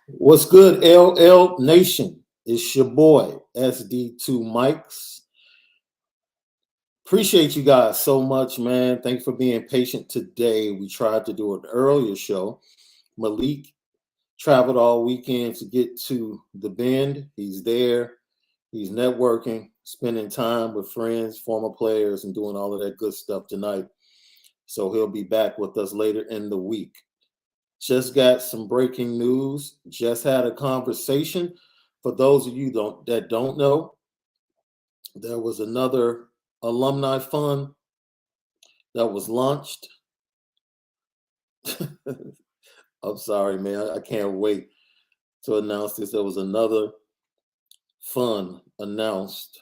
What's good, LL Nation? It's your boy, SD2 Mics. Appreciate you guys so much, man. Thanks for being patient today. We tried to do an earlier show. Malik traveled all weekend to get to the Bend. He's there. He's networking, spending time with friends, former players, and doing all of that good stuff tonight. So he'll be back with us later in the week. Just got some breaking news. Just had a conversation. For those of you that don't know, there was another alumni fund that was launched. I'm sorry, man. I can't wait to announce this. There was another fund announced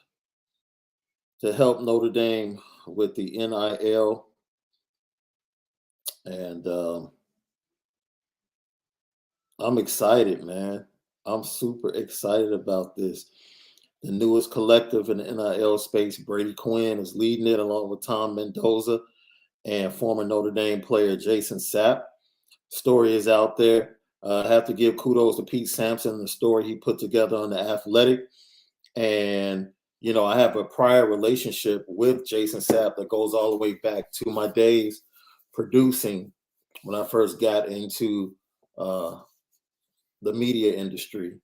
to help Notre Dame with the NIL. And I'm excited, man. I'm super excited about this. The newest collective in the NIL space, Brady Quinn, is leading it along with Tom Mendoza and former Notre Dame player Jason Sapp. Story is out there. I have to give kudos to Pete Sampson, the story he put together on The Athletic. And, you know, I have a prior relationship with Jason Sapp that goes all the way back to my days producing when I first got into the media industry.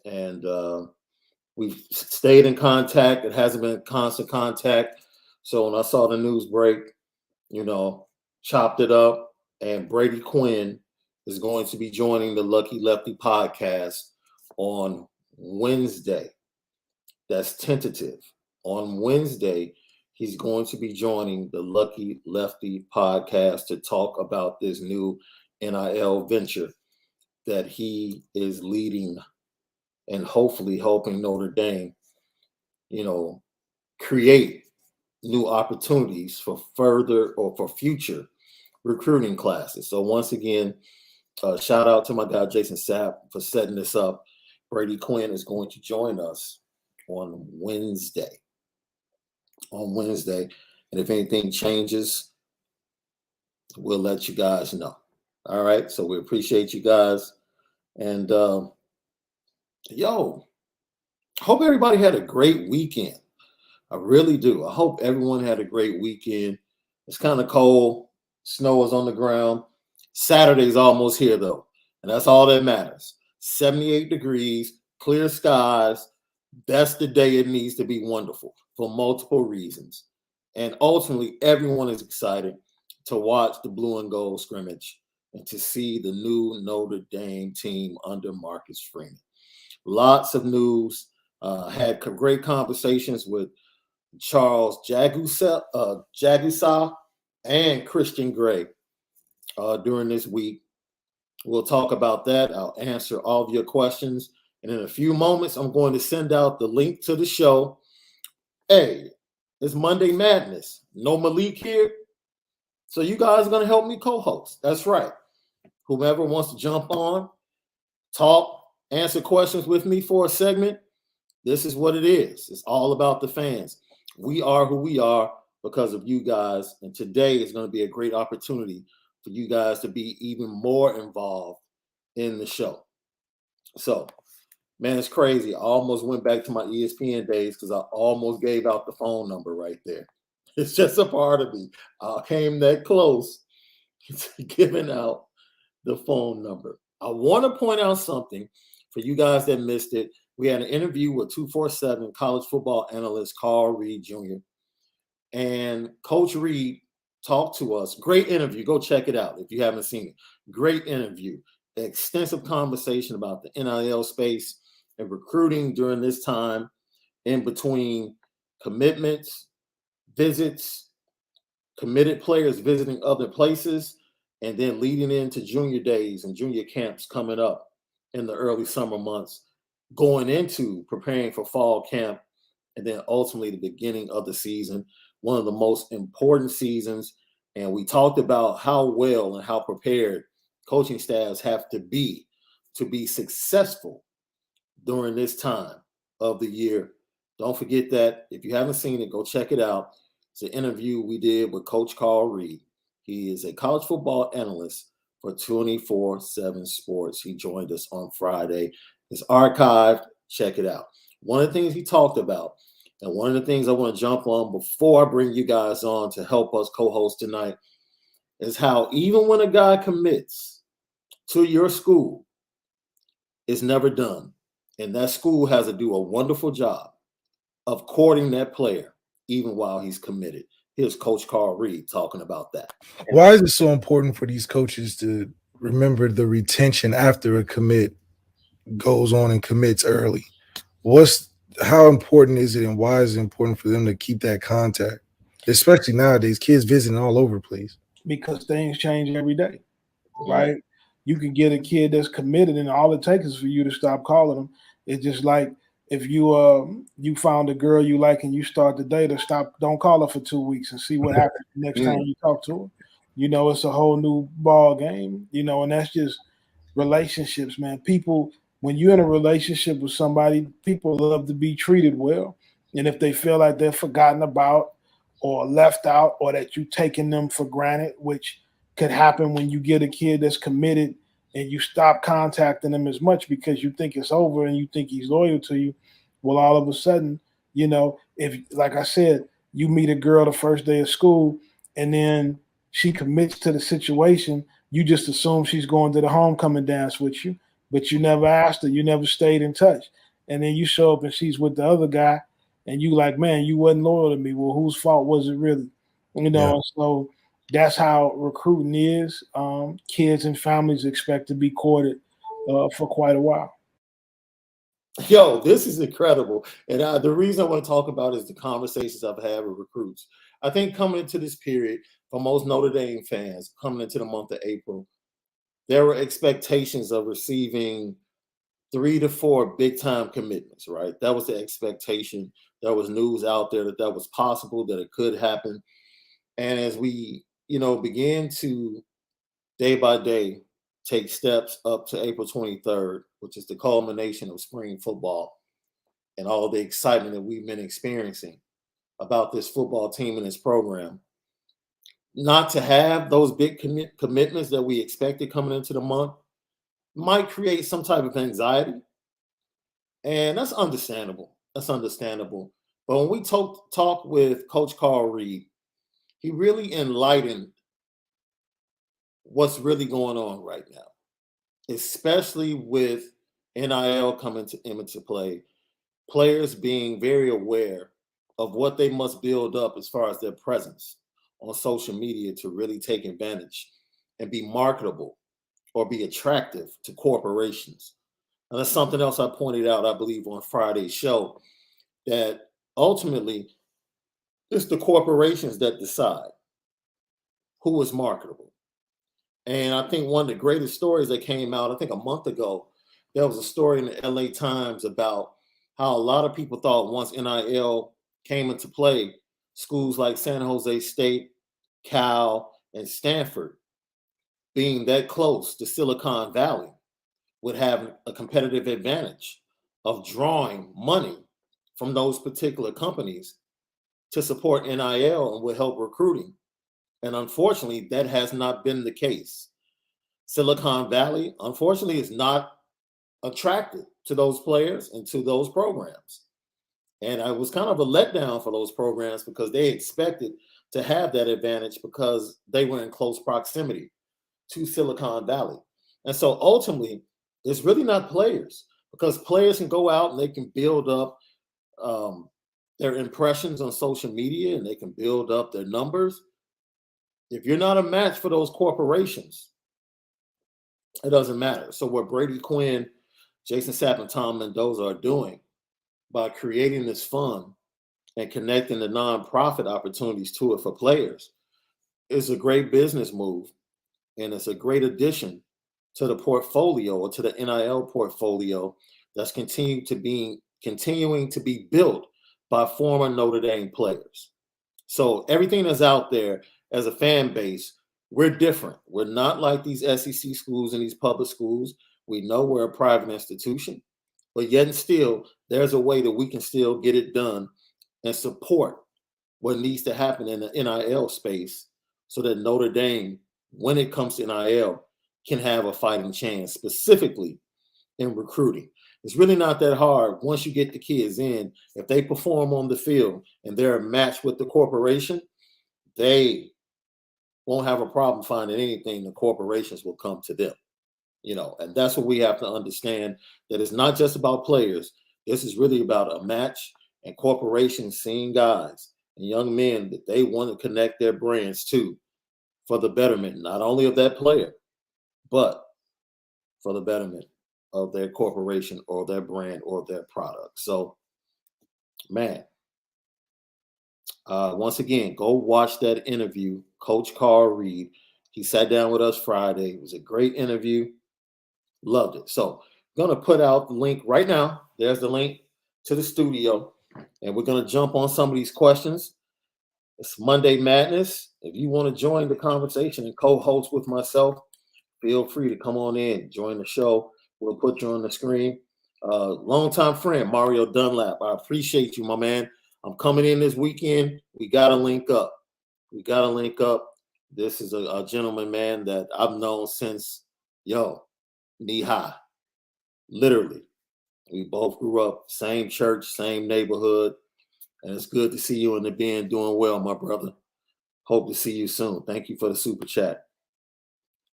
And we've stayed in contact. It hasn't been constant contact. So when I saw the news break, you know, chopped it up. And Brady Quinn is going to be joining the Lucky Lefty podcast on Wednesday. That's tentative. On Wednesday, he's going to be joining the Lucky Lefty podcast to talk about this new NIL venture that he is leading and hopefully helping Notre Dame, you know, create new opportunities for further or for future recruiting classes. So once again, shout out to my guy Jason Sapp for setting this up. Brady Quinn is going to join us on Wednesday. And if anything changes, we'll let you guys know. All right. So we appreciate you guys. And hope everybody had a great weekend. I really do. I hope everyone had a great weekend. It's kind of cold. Snow is on the ground. Saturday's almost here, though. And that's all that matters. 78 degrees, clear skies. That's the day it needs to be wonderful for multiple reasons. And ultimately, everyone is excited to watch the blue and gold scrimmage and to see the new Notre Dame team under Marcus Freeman. Lots of news. Had great conversations with Charles Jagusa and Christian Gray during this week. We'll talk about that. I'll answer all of your questions. And in a few moments, I'm going to send out the link to the show. Hey, it's Monday Madness. No Malik here. So you guys are going to help me co-host. That's right. Whomever wants to jump on, talk, answer questions with me for a segment, this is what it is. It's all about the fans. We are who we are because of you guys. And today is going to be a great opportunity for you guys to be even more involved in the show. So, man, it's crazy. I almost went back to my ESPN days because I almost gave out the phone number right there. It's just a part of me. I came that close to giving out the phone number. I want to point out something for you guys that missed it. We had an interview with 247 college football analyst Carl Reed Jr. And Coach Reed talked to us. Great interview. Go check it out if you haven't seen it. Great interview. Extensive conversation about the NIL space and recruiting during this time in between commitments, visits, committed players visiting other places, and then leading into junior days and junior camps coming up in the early summer months, going into preparing for fall camp, and then ultimately the beginning of the season, one of the most important seasons. And we talked about how well and how prepared coaching staffs have to be successful during this time of the year. Don't forget that. If you haven't seen it, go check it out. It's an interview we did with Coach Carl Reed. He is a college football analyst for 24/7 Sports. He joined us on Friday. It's archived. Check it out. One of the things he talked about, and one of the things I want to jump on before I bring you guys on to help us co-host tonight, is how even when a guy commits to your school, it's never done. And that school has to do a wonderful job of courting that player, even while he's committed. Here's Coach Carl Reed talking about that. Why is it so important for these coaches to remember the retention after a commit goes on and commits early? How important is it, and why is it important for them to keep that contact, especially nowadays, kids visiting all over the place? Because things change every day, right? You can get a kid that's committed, and all it takes is for you to stop calling them. It's just like if you found a girl you like and you start to date her, don't call her for 2 weeks and see what happens the next time you talk to her. It's a whole new ball game, and that's just relationships, man. People, when you're in a relationship with somebody, people love to be treated well. And if they feel like they're forgotten about or left out, or that you're taking them for granted, which could happen when you get a kid that's committed and you stop contacting them as much because you think it's over and you think he's loyal to you. Well, all of a sudden, if, like I said, you meet a girl the first day of school and then she commits to the situation, you just assume she's going to the homecoming dance with you, but you never asked her, you never stayed in touch. And then you show up and she's with the other guy and you like, man, you wasn't loyal to me. Well, whose fault was it really? So that's how recruiting is. Kids and families expect to be courted for quite a while. Yo, this is incredible. And the reason I want to talk about is the conversations I've had with recruits. I think coming into this period, for most Notre Dame fans, coming into the month of April, there were expectations of receiving 3 to 4 big-time commitments, right? That was the expectation. There was news out there that was possible, that it could happen. And as we, began to day by day take steps up to April 23rd, which is the culmination of spring football and all the excitement that we've been experiencing about this football team and this program, not to have those big commitments that we expected coming into the month might create some type of anxiety. And that's understandable. That's understandable. But when we talk with Coach Carl Reed, he really enlightened what's really going on right now, especially with NIL coming into play, players being very aware of what they must build up as far as their presence on social media to really take advantage and be marketable or be attractive to corporations. And that's something else I pointed out, I believe, on Friday's show, that ultimately it's the corporations that decide who is marketable. And I think one of the greatest stories that came out, I think a month ago, there was a story in the LA Times about how a lot of people thought once NIL came into play, schools like San Jose State, Cal, and Stanford, being that close to Silicon Valley, would have a competitive advantage of drawing money from those particular companies to support NIL and would help recruiting. And unfortunately, that has not been the case. Silicon Valley, unfortunately, is not attracted to those players and to those programs. And it was kind of a letdown for those programs because they expected to have that advantage because they were in close proximity to Silicon Valley. And so ultimately, it's really not players, because players can go out and they can build up their impressions on social media and they can build up their numbers. If you're not a match for those corporations, it doesn't matter. So what Brady Quinn, Jason Sapp, and Tom Mendoza are doing by creating this fund and connecting the nonprofit opportunities to it for players is a great business move. And it's a great addition to the portfolio, or to the NIL portfolio, that's continuing to be built by former Notre Dame players. So everything that's out there as a fan base, we're different. We're not like these SEC schools and these public schools. We know we're a private institution, but yet and still, there's a way that we can still get it done and support what needs to happen in the NIL space so that Notre Dame, when it comes to NIL, can have a fighting chance, specifically in recruiting. It's really not that hard once you get the kids in. If they perform on the field and they're a match with the corporation, they won't have a problem finding anything. The corporations will come to them, and that's what we have to understand, that it's not just about players. This is really about a match, and corporations seeing guys and young men that they want to connect their brands to for the betterment, not only of that player, but for the betterment of their corporation or their brand or their product. So, man, once again, go watch that interview. Coach Carl Reed, he sat down with us Friday. It was a great interview. Loved it. So, I'm going to put out the link right now. There's the link to the studio. And we're going to jump on some of these questions. It's Monday Madness. If you want to join the conversation and co-host with myself, feel free to come on in, join the show. We'll put you on the screen. Longtime friend, Mario Dunlap. I appreciate you, my man. I'm coming in this weekend. We got to link up. This is a gentleman, man, that I've known since, knee high. Literally. We both grew up, same church, same neighborhood. And it's good to see you in the band doing well, my brother. Hope to see you soon. Thank you for the super chat.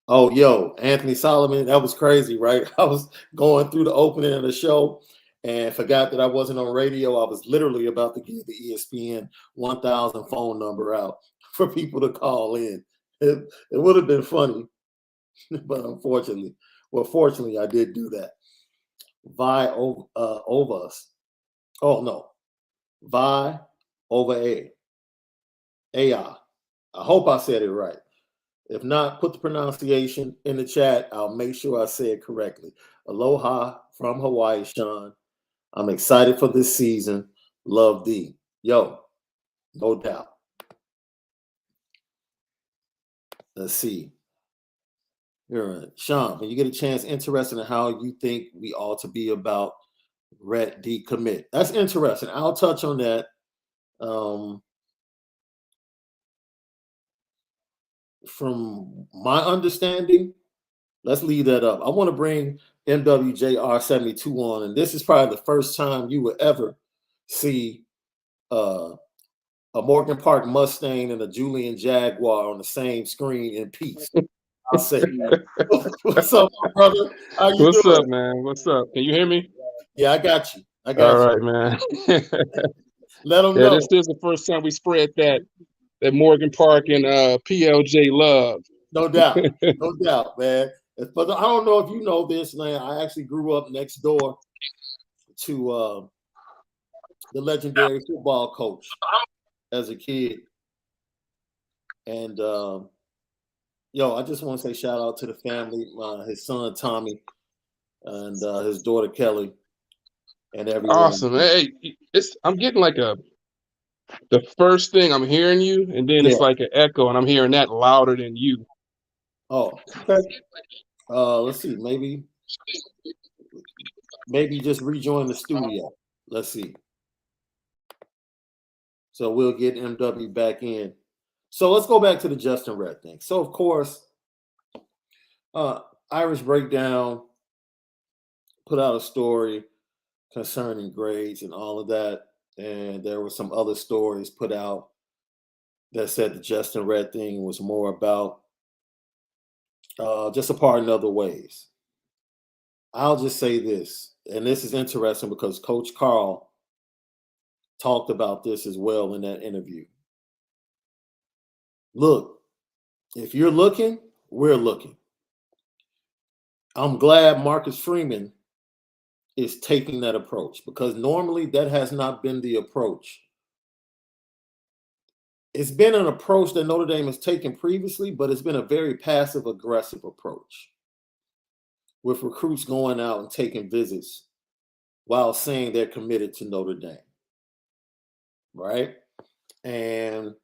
Oh, Anthony Solomon, that was crazy, right? I was going through the opening of the show and forgot that I wasn't on radio. I was literally about to give the ESPN 1000 phone number out for people to call in. It would have been funny, but fortunately, I did do that. Vi over us. Oh, no. Vi over A. AI. I hope I said it right. If not, put the pronunciation in the chat. I'll make sure I say it correctly. Aloha from Hawaii, Shaun. I'm excited for this season. Love thee. No doubt. Let's see. Here, Shaun, when you get a chance, interested in how you think we ought to be about Ret decommit. That's interesting. I'll touch on that. From my understanding, let's leave that up. I want to bring MWJR72 on, and this is probably the first time you will ever see a Morgan Park Mustang and a Julian Jaguar on the same screen in peace. I'll say, what's up, my brother? How you What's doing? up, man? What's up? Can you hear me? Yeah, I got you. All right, man. Let them know. This is the first time we spread that Morgan Park and PLJ love. No doubt, man. But I don't know if you know this, man. I actually grew up next door to the legendary football coach as a kid. And I just want to say shout out to the family, his son Tommy, and his daughter Kelly, and everyone. Awesome. Hey, I'm getting like the first thing I'm hearing you, and then it's like an echo, and I'm hearing that louder than you. Oh, okay. Let's see. Maybe just rejoin the studio. Let's see. So we'll get MW back in. So let's go back to the Justin Red thing. So of course, Irish Breakdown put out a story concerning grades and all of that. And there were some other stories put out that said the Justin Red thing was more about just a part in other ways. I'll just say this, and this is interesting because Coach Carl talked about this as well in that interview. Look, if you're looking, we're looking. I'm glad Marcus Freeman is taking that approach because normally that has not been the approach. It's been an approach that Notre Dame has taken previously, but it's been a very passive-aggressive approach with recruits going out and taking visits while saying they're committed to Notre Dame, right? And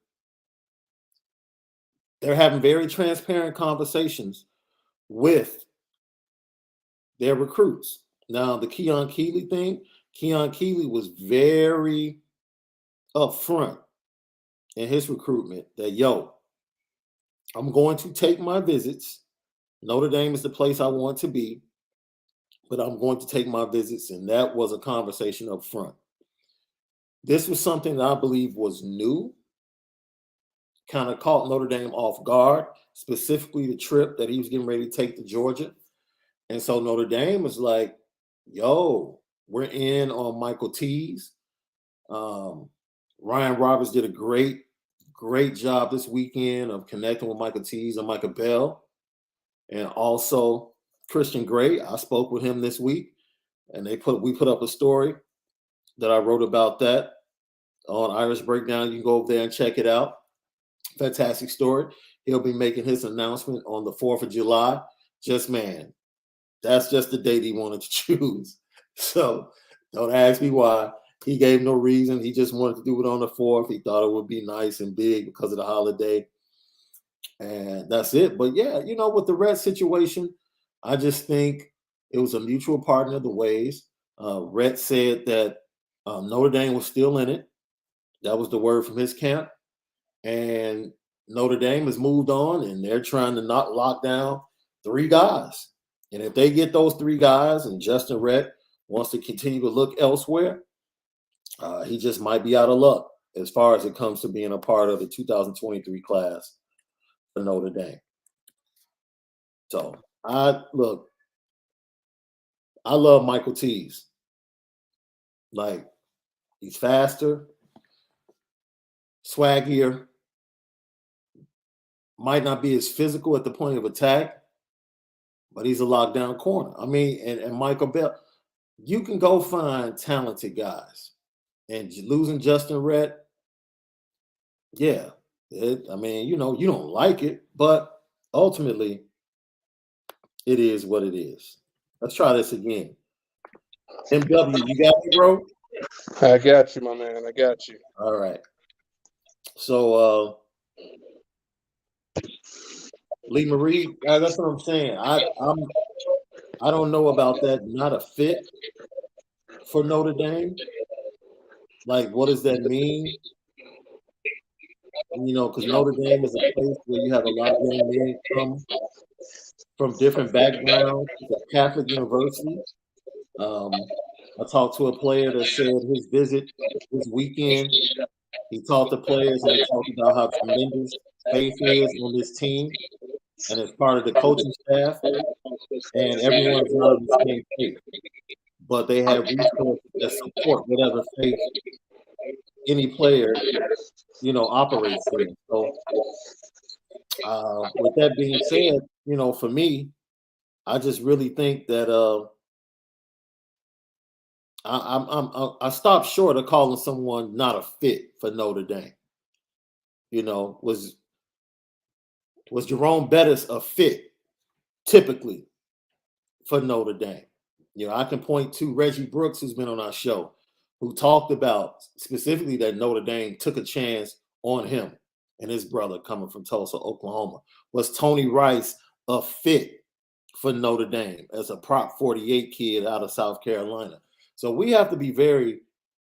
they're having very transparent conversations with their recruits. Now, the Keon Keeley thing, Keon Keeley was very upfront in his recruitment that, I'm going to take my visits Notre Dame is the place I want to be, but I'm going to take my visits. And that was a conversation up front. This was something that I believe was new, kind of caught Notre Dame off guard, specifically the trip that he was getting ready to take to Georgia. And so Notre Dame was like, yo, we're in on Michael Tees. Ryan Roberts did a great job this weekend of connecting with Michael Tees and Michael Bell. And also Christian Gray. I spoke with him this week, and we put up a story that I wrote about that on Irish Breakdown. You can go over there and check it out. Fantastic story. He'll be making his announcement on the 4th of July. That's just the date he wanted to choose. So don't ask me why. He gave no reason. He just wanted to do it on the 4th. He thought it would be nice and big because of the holiday. And that's it. But yeah, with the Red situation, I just think it was a mutual partner of the ways. Red said that Notre Dame was still in it. That was the word from his camp. And Notre Dame has moved on, and they're trying to not lock down 3 guys. And if they get those 3 guys and Justin Rett wants to continue to look elsewhere, he just might be out of luck as far as it comes to being a part of the 2023 class for Notre Dame. So I love Michael Tees. Like, he's faster, swaggier, might not be as physical at the point of attack, but he's a lockdown corner. I mean, and Michael Bell, you can go find talented guys. And losing Justin Rett, yeah. You don't like it, but ultimately, it is what it is. Let's try this again. MW, you got me, bro? I got you, my man. I got you. All right. So, Lee Marie, that's what I'm saying. I don't know about that. Not a fit for Notre Dame. Like, what does that mean? Because Notre Dame is a place where you have a lot of young men come from different backgrounds. It's a Catholic university. I talked to a player that said his visit this weekend, he talked to players and he talked about how tremendous faith is on this team and as part of the coaching staff, and everyone is not of the same faith, but they have resources that support whatever faith any player, operates in. So, with that being said, for me, I just really think that I stopped short of calling someone not a fit for Notre Dame. Was Jerome Bettis a fit typically for Notre Dame? I can point to Reggie Brooks, who's been on our show, who talked about specifically that Notre Dame took a chance on him and his brother coming from Tulsa, Oklahoma. Was Tony Rice a fit for Notre Dame as a Prop 48 kid out of South Carolina? So we have to be very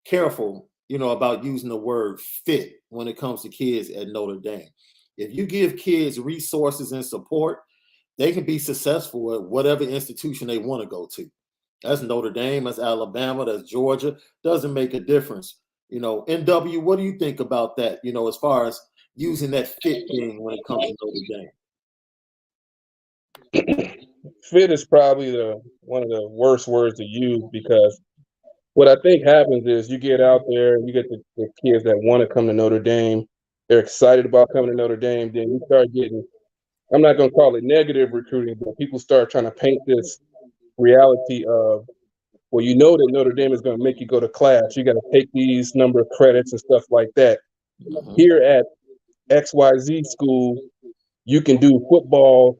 careful, about using the word fit when it comes to kids at Notre Dame. If you give kids resources and support, they can be successful at whatever institution they want to go to. That's Notre Dame, that's Alabama, that's Georgia. Doesn't make a difference. NW, what do you think about that, as far as using that fit thing when it comes to Notre Dame? Fit is probably one of the worst words to use, because what I think happens is you get out there and you get the kids that want to come to Notre Dame. They're excited about coming to Notre Dame. Then you start getting, I'm not going to call it negative recruiting, but people start trying to paint this reality of, well, that Notre Dame is going to make you go to class. You got to take these number of credits and stuff like that. Mm-hmm. Here at XYZ school, you can do football,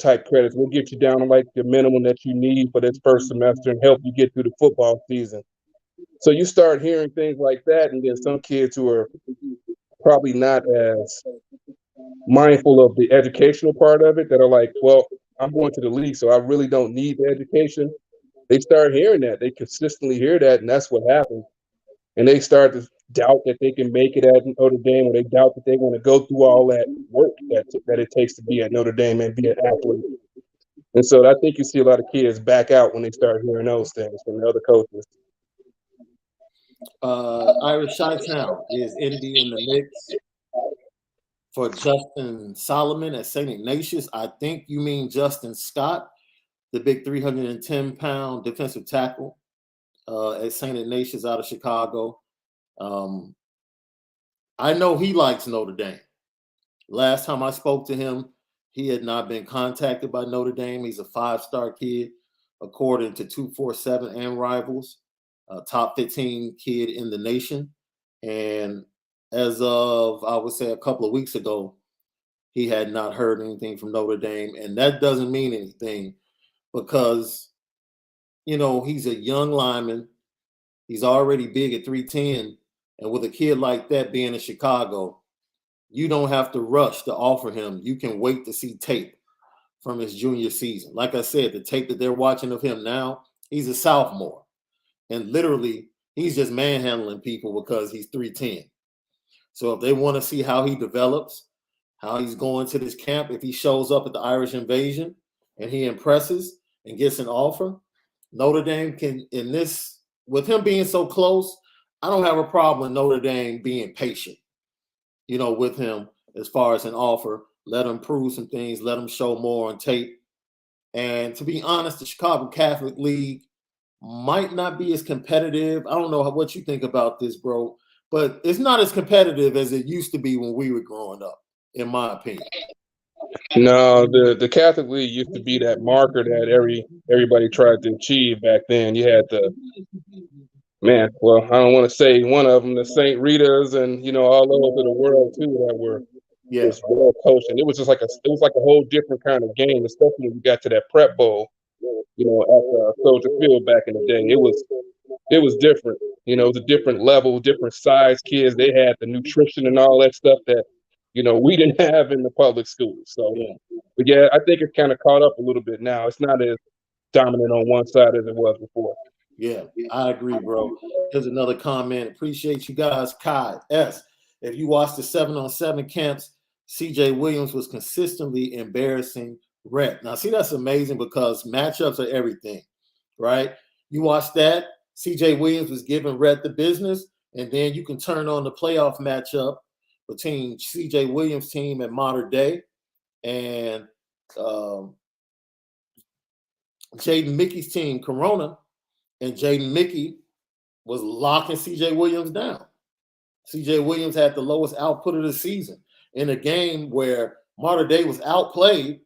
type credits. We'll get you down to like the minimum that you need for this first semester and help you get through the football season. So you start hearing things like that, and then some kids who are probably not as mindful of the educational part of it that are like, well, I'm going to the league, so I really don't need the education. They start hearing that. They consistently hear that, and that's what happens. And they start to doubt that they can make it at Notre Dame, or they doubt that they're going to go through all that work that it takes to be at Notre Dame and be an athlete. And so I think you see a lot of kids back out when they start hearing those things from the other coaches. Irish Chi-Town, is Indy in the mix for Justin Solomon at St. Ignatius? I think you mean Justin Scott, the big 310-pound defensive tackle at St. Ignatius out of Chicago. I know he likes Notre Dame. Last time I spoke to him, he had not been contacted by Notre Dame. He's a 5-star kid, according to 247 and Rivals, a top 15 kid in the nation. And as of, I would say, a couple of weeks ago, he had not heard anything from Notre Dame. And that doesn't mean anything because, you know, he's a young lineman. He's already big at 310. And with a kid like that being in Chicago, you don't have to rush to offer him. You can wait to see tape from his junior season. Like I said, the tape that they're watching of him now, he's a sophomore. And literally, he's just manhandling people because he's 310. So if they want to see how he develops, how he's going to this camp, if he shows up at the Irish Invasion and he impresses and gets an offer, Notre Dame can, in this, with him being so close, I don't have a problem with Notre Dame being patient, you know, with him as far as an offer. Let him prove some things, let him show more on tape. And to be honest, the Chicago Catholic League might not be as competitive. I don't know what you think about this, bro, but it's not as competitive as it used to be when we were growing up, in my opinion. No, the Catholic League used to be that marker that everybody tried to achieve back then. You had the well, I don't want to say one of them, the St. Rita's, and you know all over the world too that were just well coached, and it was just like it was like a whole different kind of game, especially when we got to that Prep Bowl, you know, at Soldier Field back in the day. It was different, you know, it was a different level, different size kids. They had the nutrition and all that stuff that, you know, we didn't have in the public schools. So, but yeah, I think it's kind of caught up a little bit now. It's not as dominant on one side as it was before. Yeah, I agree, bro. Here's another comment. Appreciate you guys. Kai S. If you watch the 7-on-7 camps, CJ Williams was consistently embarrassing Rhett. Now, see, that's amazing because matchups are everything, right? You watch that, CJ Williams was giving Rhett the business, and then you can turn on the playoff matchup between CJ Williams' team at Mater Dei and Jaden Mickey's team, Corona. And Jaden Mickey was locking CJ Williams down. CJ Williams had the lowest output of the season in a game where Mater Dei was outplayed.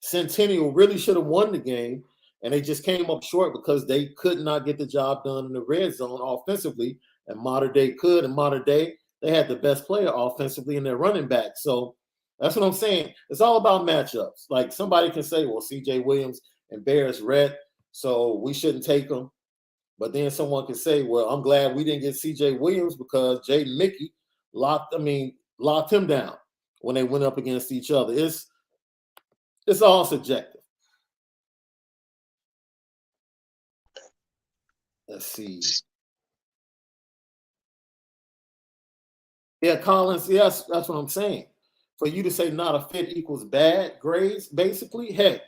Centennial really should have won the game, and they just came up short because they could not get the job done in the red zone offensively, and Mater Dei could. And Mater Dei, they had the best player offensively in their running back. So that's what I'm saying. It's all about matchups. Like somebody can say, well, CJ Williams embarrassed Rhett, so we shouldn't take him. But then someone could say, well, I'm glad we didn't get CJ Williams because Jaden Mickey locked him down when they went up against each other. It's all subjective. Let's see. Yeah, Collins, yes, that's what I'm saying. For you to say not a fit equals bad grades, basically, heck,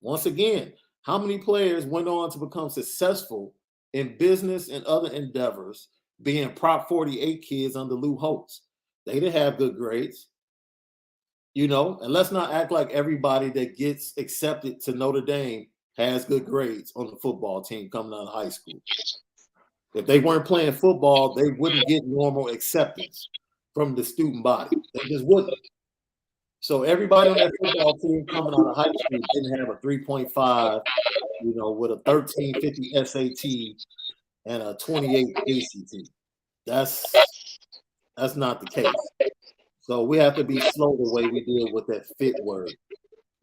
once again, how many players went on to become successful in business and other endeavors being Prop 48 kids under Lou Holtz? They didn't have good grades, you know, and let's not act like everybody that gets accepted to Notre Dame has good grades on the football team coming out of high school. If they weren't playing football, they wouldn't get normal acceptance from the student body. They just wouldn't. So everybody on that football team coming out of high school didn't have a 3.5, you know, with a 1350 SAT and a 28 ACT. That's not the case. So we have to be slow the way we deal with that fit word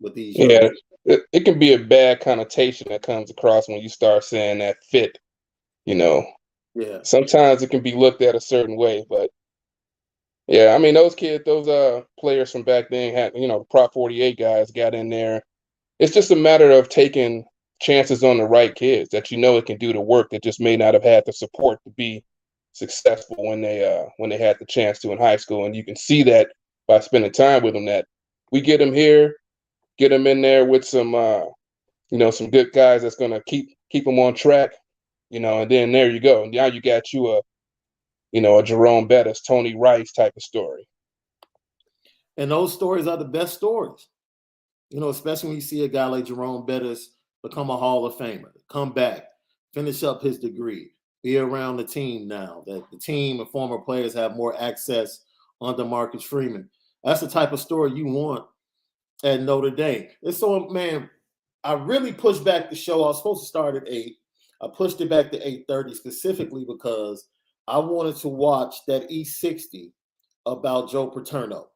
with these. Yeah, it can be a bad connotation that comes across when you start saying that fit, you know. Yeah. Sometimes it can be looked at a certain way, but yeah, I mean, those players from back then had, you know, the Prop 48 guys got in there. It's just a matter of taking chances on the right kids that you know it can do the work that just may not have had the support to be successful when they had the chance to in high school. And you can see that by spending time with them that we get them here, get them in there with some some good guys that's going to keep them on track, and then there you go. Now you got you a Jerome Bettis, Tony Rice type of story. And those stories are the best stories, especially when you see a guy like Jerome Bettis become a Hall of Famer, come back, finish up his degree, be around the team now, that the team and former players have more access under Marcus Freeman. That's the type of story you want at Notre Dame. And so, man, I really pushed back the show. I was supposed to start at 8. I pushed it back to 8:30 specifically because I wanted to watch that E60 about Joe Paterno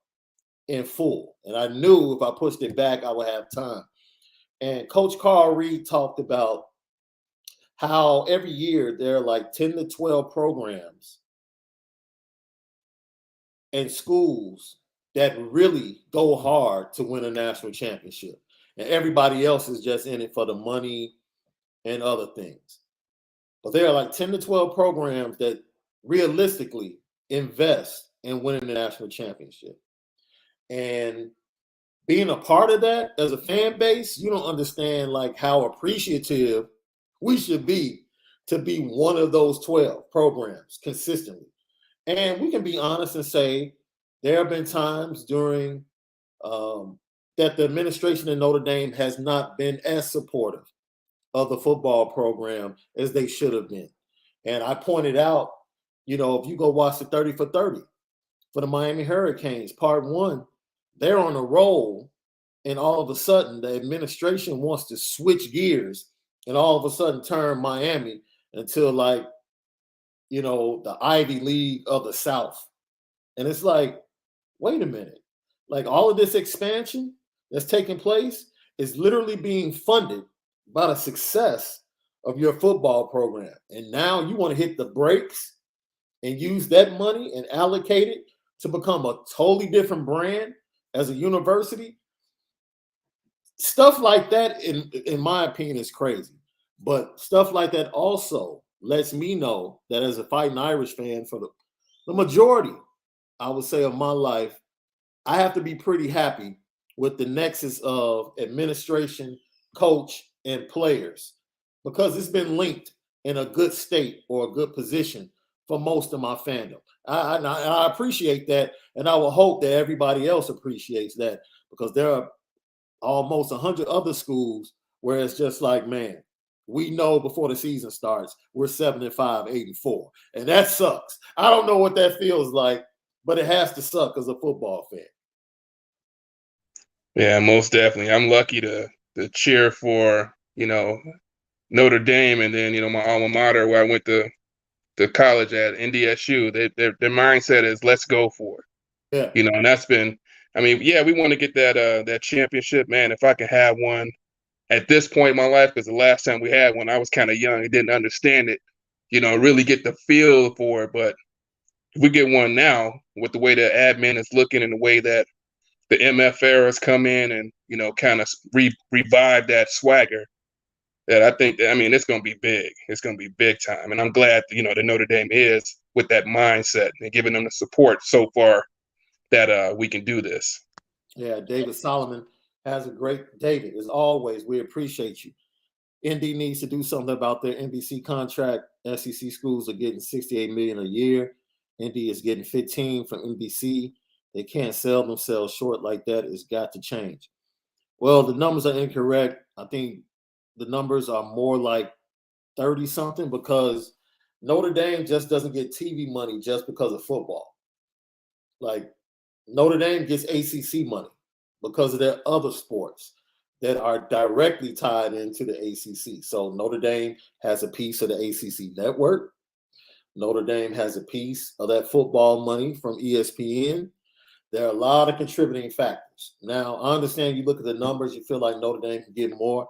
in full. And I knew if I pushed it back, I would have time. And Coach Carl Reed talked about how every year there are like 10 to 12 programs and schools that really go hard to win a national championship. And everybody else is just in it for the money and other things. But there are like 10 to 12 programs that realistically invest in winning the national championship. And being a part of that as a fan base, you don't understand like how appreciative we should be to be one of those 12 programs consistently. And we can be honest and say there have been times during that the administration in Notre Dame has not been as supportive of the football program as they should have been. And I pointed out, if you go watch the 30 for 30 for the Miami Hurricanes, part 1, they're on a roll, and all of a sudden the administration wants to switch gears and all of a sudden turn Miami into like, the Ivy League of the South. And it's like, wait a minute. Like all of this expansion that's taking place is literally being funded by the success of your football program. And now you want to hit the brakes and use that money and allocate it to become a totally different brand as a university. Stuff like that, in my opinion, is crazy. But stuff like that also lets me know that as a Fighting Irish fan for the majority, I would say, of my life, I have to be pretty happy with the nexus of administration, coach, and players because it's been linked in a good state or a good position for most of my fandom. I appreciate that, and I will hope that everybody else appreciates that because there are almost 100 other schools where it's just like, man, we know before the season starts, we're 7-5, 8-4. And that sucks. I don't know what that feels like, but it has to suck as a football fan. Yeah, most definitely. I'm lucky to cheer for, Notre Dame and then, my alma mater where I went to college at NDSU. Their mindset is let's go for it. Yeah. And that's been, we want to get that championship, man. If I could have one at this point in my life, because the last time we had one, I was kind of young and didn't understand it, really get the feel for it. But if we get one now with the way the admin is looking and the way that the MF eras come in and, kind of revive that swagger, that I think, it's going to be big. It's going to be big time. And I'm glad, that Notre Dame is with that mindset and giving them the support so far that we can do this. Yeah, David Solomon has a great, David, as always, we appreciate you. Indy needs to do something about their NBC contract. SEC schools are getting $68 million a year. Indy is getting 15 from NBC. They can't sell themselves short like that. It's got to change. Well, the numbers are incorrect. I think the numbers are more like 30-something because Notre Dame just doesn't get TV money just because of football. Like Notre Dame gets ACC money because of their other sports that are directly tied into the ACC. So Notre Dame has a piece of the ACC network. Notre Dame has a piece of that football money from ESPN. There are a lot of contributing factors. Now, I understand you look at the numbers, you feel like Notre Dame can get more.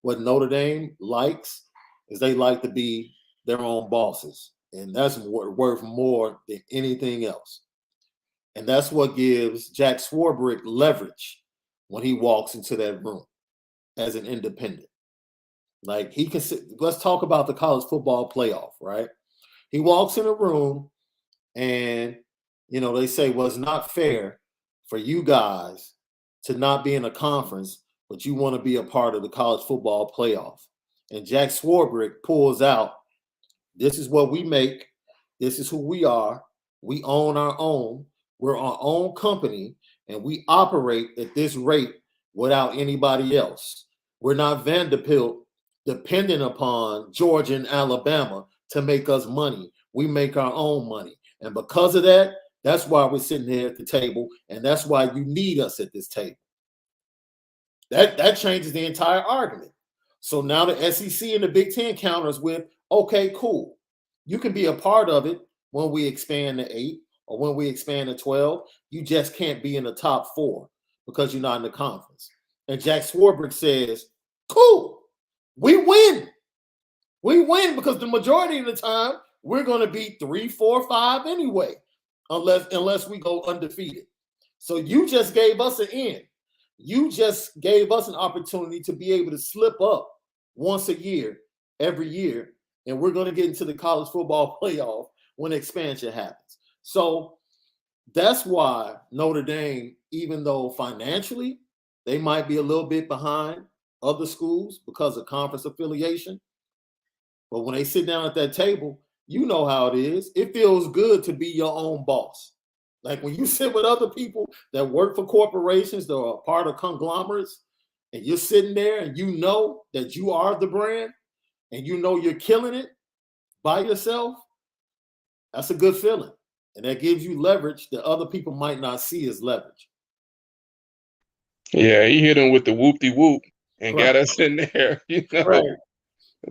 What Notre Dame likes is they like to be their own bosses. And that's worth more than anything else. And that's what gives Jack Swarbrick leverage when he walks into that room as an independent. Like he can sit, let's talk about the college football playoff, right? He walks in a room and, they say, well, it's not fair for you guys to not be in a conference but you want to be a part of the college football playoff. And Jack Swarbrick pulls out, this is what we make. This is who we are. We own our own. We're our own company, and we operate at this rate without anybody else. We're not Vanderbilt dependent upon Georgia and Alabama to make us money. We make our own money. And because of that, that's why we're sitting here at the table, and that's why you need us at this table. That changes the entire argument. So now the SEC and the Big Ten counters with, okay, cool. You can be a part of it when we expand to 8 or when we expand to 12. You just can't be in the top 4 because you're not in the conference. And Jack Swarbrick says, cool, we win. We win because the majority of the time we're going to be 3, 4, 5 anyway, unless we go undefeated. So you just gave us an in. You just gave us an opportunity to be able to slip up once a year, every year, and we're going to get into the college football playoff when expansion happens. So that's why Notre Dame, even though financially they might be a little bit behind other schools because of conference affiliation, but when they sit down at that table, you know how it is. It feels good to be your own boss. Like when you sit with other people that work for corporations that are a part of conglomerates, and you're sitting there and you know that you are the brand and you know you're killing it by yourself, that's a good feeling. And that gives you leverage that other people might not see as leverage. Yeah, he hit him with the whoop-de-whoop and got us in there, Right.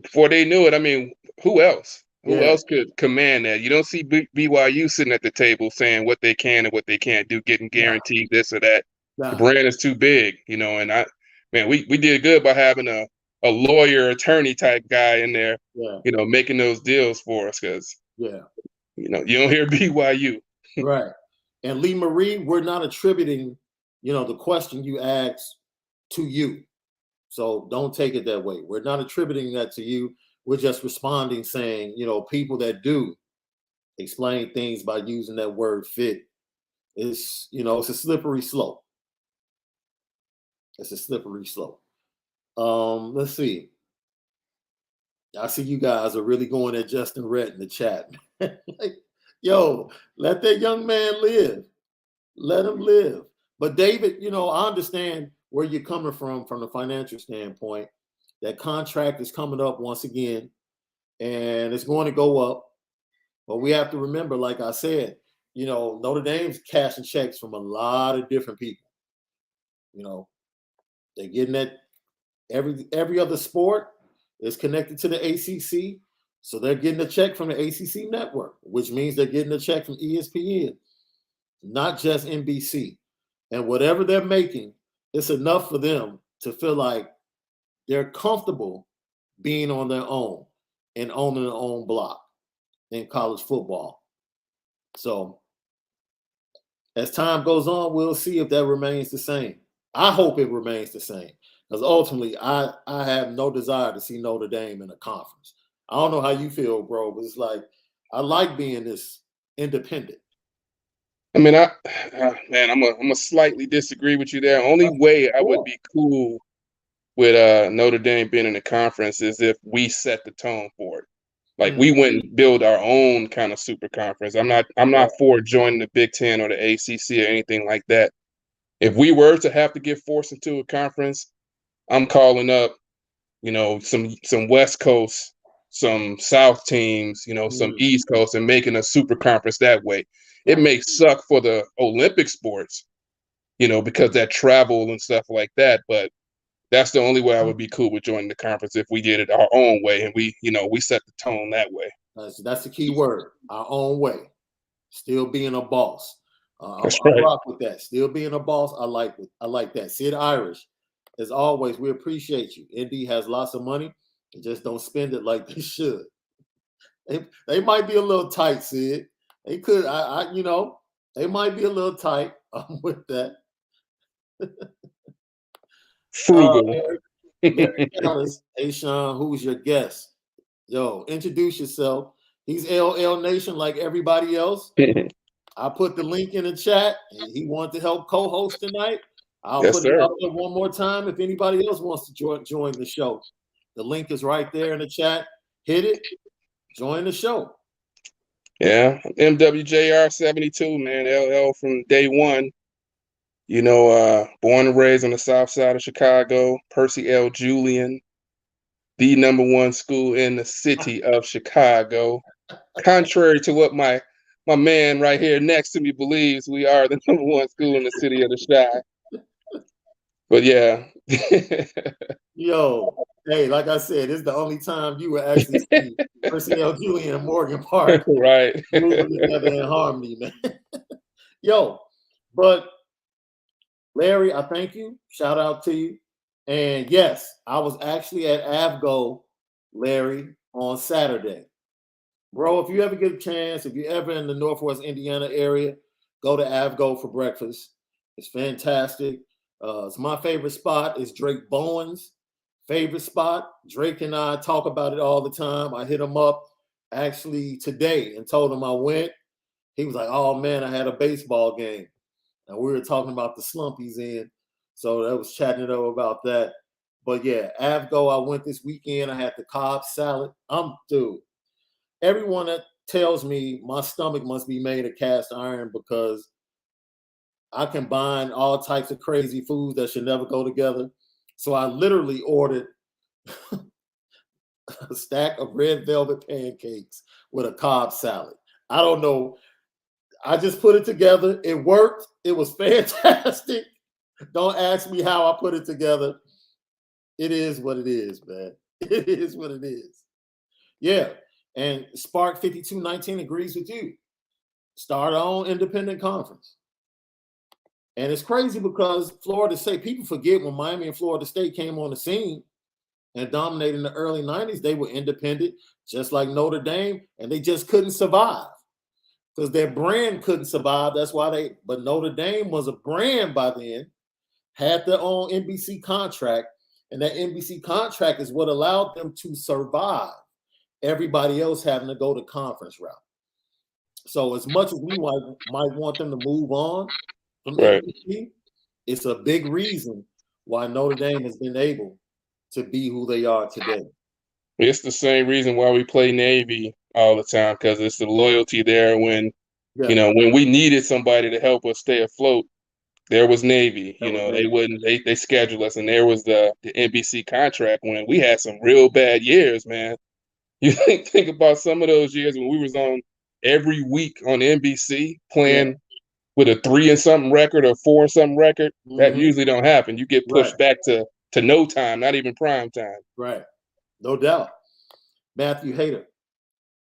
Before they knew it. I mean, who else? Who Yeah. else could command that? You don't see BYU sitting at the table saying what they can and what they can't do, getting guaranteed this or that. Nah. The brand is too big, and we did good by having a lawyer, attorney type guy in there, making those deals for us because, you don't hear BYU. Right. And Lee Marie, we're not attributing, the question you asked to you. So don't take it that way. We're not attributing that to you. We're just responding saying, people that do explain things by using that word fit is, it's a slippery slope. It's a slippery slope. Let's see. I see you guys are really going at Justin Rhett in the chat. Like, yo, let that young man live. Let him live. But David, I understand where you're coming from the financial standpoint. That contract is coming up once again, and it's going to go up. But we have to remember, like I said, Notre Dame's cashing checks from a lot of different people. They're getting that every other sport is connected to the ACC. So they're getting a check from the ACC network, which means they're getting a check from ESPN, not just NBC. And whatever they're making, it's enough for them to feel like they're comfortable being on their own and owning their own block in college football. So as time goes on, we'll see if that remains the same. I hope it remains the same because ultimately I have no desire to see Notre Dame in a conference. I don't know how you feel, bro, but it's like I like being this independent. I mean, I'm gonna slightly disagree with you there. Only way I would be cool with Notre Dame being in the conference is if we set the tone for it. Like we went and build our own kind of super conference. I'm not for joining the Big Ten or the ACC or anything like that. If we were to have to get forced into a conference, I'm calling up, some West Coast, some South teams, some East Coast, and making a super conference that way. It may suck for the Olympic sports, because that travel and stuff like that. But that's the only way I would be cool with joining the conference if we did it our own way and we set the tone that way. That's the key word, our own way. Still being a boss. That's I right. rock with that. Still being a boss. I like that. Sid Irish, as always, we appreciate you. Indy has lots of money and just don't spend it like they should. They might be a little tight, Sid. They could, they might be a little tight. I'm with that. Frugal. Hey, Shaun, who's your guest? Yo, introduce yourself. He's LL Nation like everybody else. I put the link in the chat. And he wanted to help co-host tonight. I'll Yes, put it sir. up there one more time if anybody else wants to join the show. The link is right there in the chat. Hit it. Join the show. Yeah, MWJR 72, man. LL from day one. Born and raised on the south side of Chicago. Percy L. Julian, the #1 school in the city of Chicago. Contrary to what my man right here next to me believes, we are the #1 school in the city of the Chi. But yeah. Yo, hey, like I said, this is the only time you will actually see Percy L. Julian and Morgan Park Right. moving together in harmony, man. Yo, but Larry, I thank you. Shout out to you. And yes, I was actually at AVGO, Larry, on Saturday. Bro, if you ever get a chance, if you're ever in the Northwest Indiana area, go to AVGO for breakfast. It's fantastic. It's my favorite spot. It's Drake Bowen's favorite spot. Drake and I talk about it all the time. I hit him up actually today and told him I went. He was like, oh man, I had a baseball game. And we were talking about the slump he's in. So that was chatting it over about that. But yeah, AVGO, I went this weekend. I had the Cobb salad. Dude, everyone that tells me my stomach must be made of cast iron because I combine all types of crazy foods that should never go together. So I literally ordered a stack of red velvet pancakes with a Cobb salad. I don't know. I just put it together. It worked. It was fantastic. Don't ask me how I put it together. It is what it is, man. It is what it is. Yeah. And Spark 5219 agrees with you. Start our own independent conference. And it's crazy because Florida State, people forget when Miami and Florida State came on the scene and dominated in the early 90s, they were independent, just like Notre Dame, and they just couldn't survive because their brand couldn't survive. That's why but Notre Dame was a brand by then, had their own NBC contract, and that NBC contract is what allowed them to survive. Everybody else having to go the conference route. So as much as we might want them to move on from Right. NBC, it's a big reason why Notre Dame has been able to be who they are today. It's the same reason why we play Navy all the time, because it's the loyalty there when, when we needed somebody to help us stay afloat, there was Navy. They schedule us, and there was the NBC contract when we had some real bad years, man. You think about some of those years when we was on every week on NBC playing with a 3-and-something record or 4-and-something record. That usually don't happen. You get pushed back to no time, not even prime time. Right. No doubt. Matthew Hader,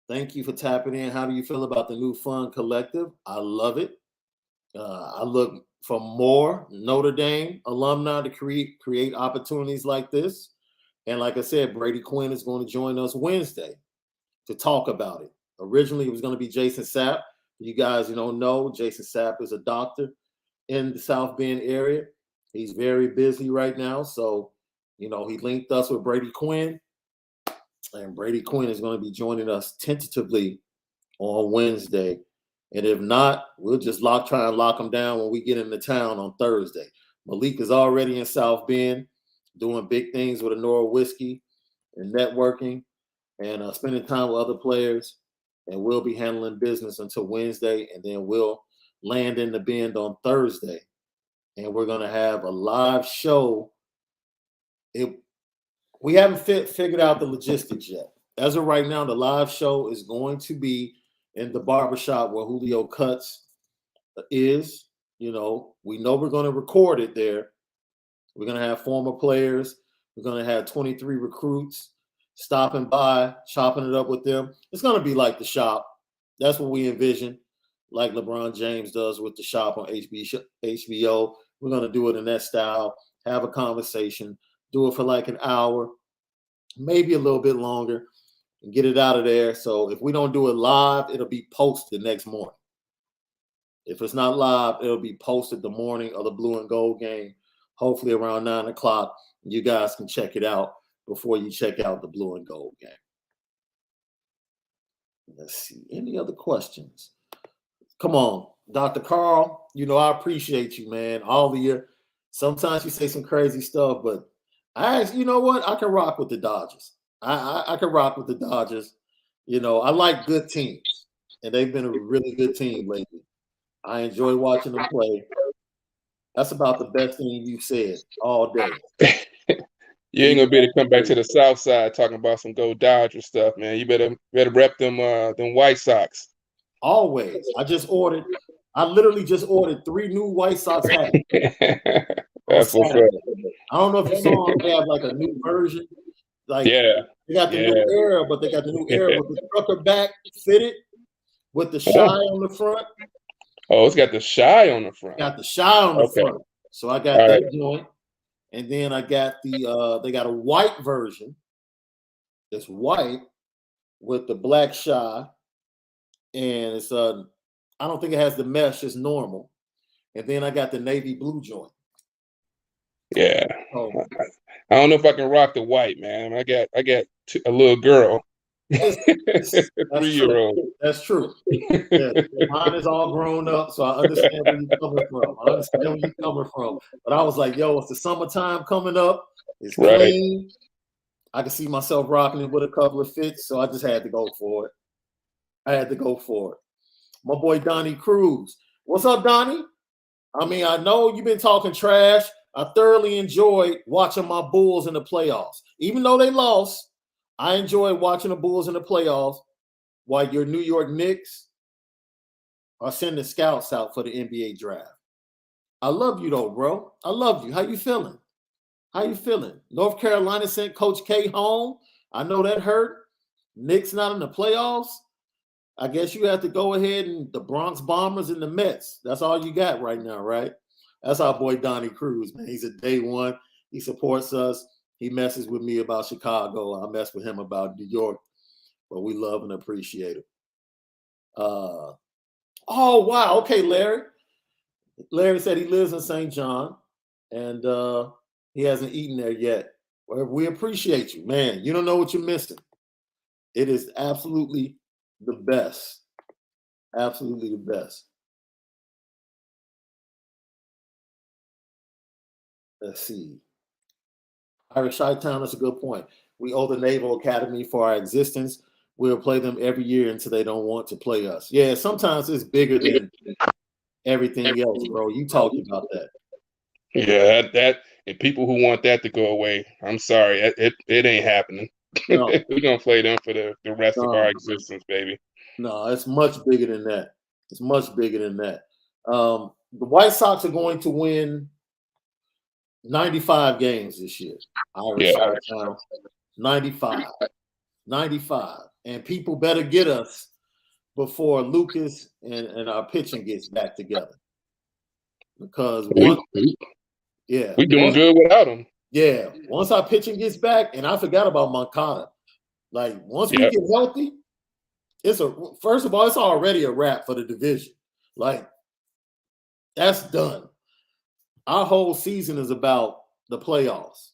thank you for tapping in. How do you feel about the new Fun Collective? I love it. I look for more Notre Dame alumni to create opportunities like this. And like I said, Brady Quinn is going to join us Wednesday to talk about it. Originally, it was going to be Jason Sapp. You guys, know, Jason Sapp is a doctor in the South Bend area. He's very busy right now. So, he linked us with Brady Quinn. And Brady Quinn is going to be joining us tentatively on Wednesday. And if not, we'll just try and lock him down when we get into town on Thursday. Malik is already in South Bend doing big things with Anora Whiskey and networking and spending time with other players. And we'll be handling business until Wednesday. And then we'll land in the Bend on Thursday. And we're going to have a live show. We haven't figured out the logistics yet. As of right now, the live show is going to be in the barbershop where Julio Cuts is. We know we're going to record it there. We're going to have former players. We're going to have 23 recruits stopping by, chopping it up with them. It's going to be like the shop. That's what we envision, like LeBron James does with the shop on HBO. We're going to do it in that style, have a conversation, do it for like an hour, maybe a little bit longer, and get it out of there. So if we don't do it live, it'll be posted next morning. If it's not live, it'll be posted the morning of the blue and gold game, hopefully around 9 o'clock. You guys can check it out before you check out the blue and gold game. Let's see. Any other questions? Come on, Dr. Carl. I appreciate you, man. All of your Sometimes you say some crazy stuff, but you know what? I can rock with the Dodgers. I can rock with the Dodgers. You know, I like good teams, and they've been a really good team lately. I enjoy watching them play. That's about the best thing you've said all day. You ain't gonna be able to come back to the South Side talking about some Go Dodger stuff, man. You better rep them White Sox. Always. I literally just ordered 3 new White Sox hats. That's what's up. I don't know if you saw them. They have like a new version. Like Yeah. they got the new era, but they got the new era with the trucker back fitted with the shy on the front. Oh, it's got the shy on the front. Got the shy on the front. So I got that joint. And then I got they got a white version. It's white with the black shy. And it's I don't think it has the mesh, it's normal. And then I got the navy blue joint. Yeah. Oh. I don't know if I can rock the white, man. I got a little girl. That's 3-year-old. True. That's true. Yeah. Mine is all grown up, so I understand where you're coming from. But I was like, yo, it's the summertime coming up. It's clean. Right. I can see myself rocking it with a couple of fits, so I just had to go for it. My boy Donnie Cruz. What's up, Donnie? I mean, I know you've been talking trash. I thoroughly enjoyed watching my Bulls in the playoffs. Even though they lost, I enjoyed watching the Bulls in the playoffs while your New York Knicks are sending scouts out for the NBA draft. I love you, though, bro. I love you. How you feeling? North Carolina sent Coach K home. I know that hurt. Knicks not in the playoffs. I guess you have to go ahead and the Bronx Bombers and the Mets. That's all you got right now, right? That's our boy Donnie Cruz, man. He's a day one. He supports us. He messes with me about Chicago. I mess with him about New York. But we love and appreciate it. Oh, wow. Okay, Larry. Larry said he lives in St. John, and he hasn't eaten there yet. Well, we appreciate you, man. You don't know what you're missing. It is absolutely the best. Absolutely the best. Let's see. Irish Chi-Town, that's a good point. We owe the Naval Academy for our existence. We'll play them every year until they don't want to play us. Yeah, sometimes it's bigger than everything else, bro. You talked about that. Yeah, that and people who want that to go away, I'm sorry, it ain't happening. No. We're gonna play them for the rest of our existence, baby. No, it's much bigger than that. The White Sox are going to win 95 games this year. Irish Chi-Town, 95. And people better get us before Lucas and our pitching gets back together. Because we're doing good without him. Yeah, once our pitching gets back, and I forgot about Moncada. Like once we get healthy, first of all, it's already a wrap for the division. Like that's done. Our whole season is about the playoffs.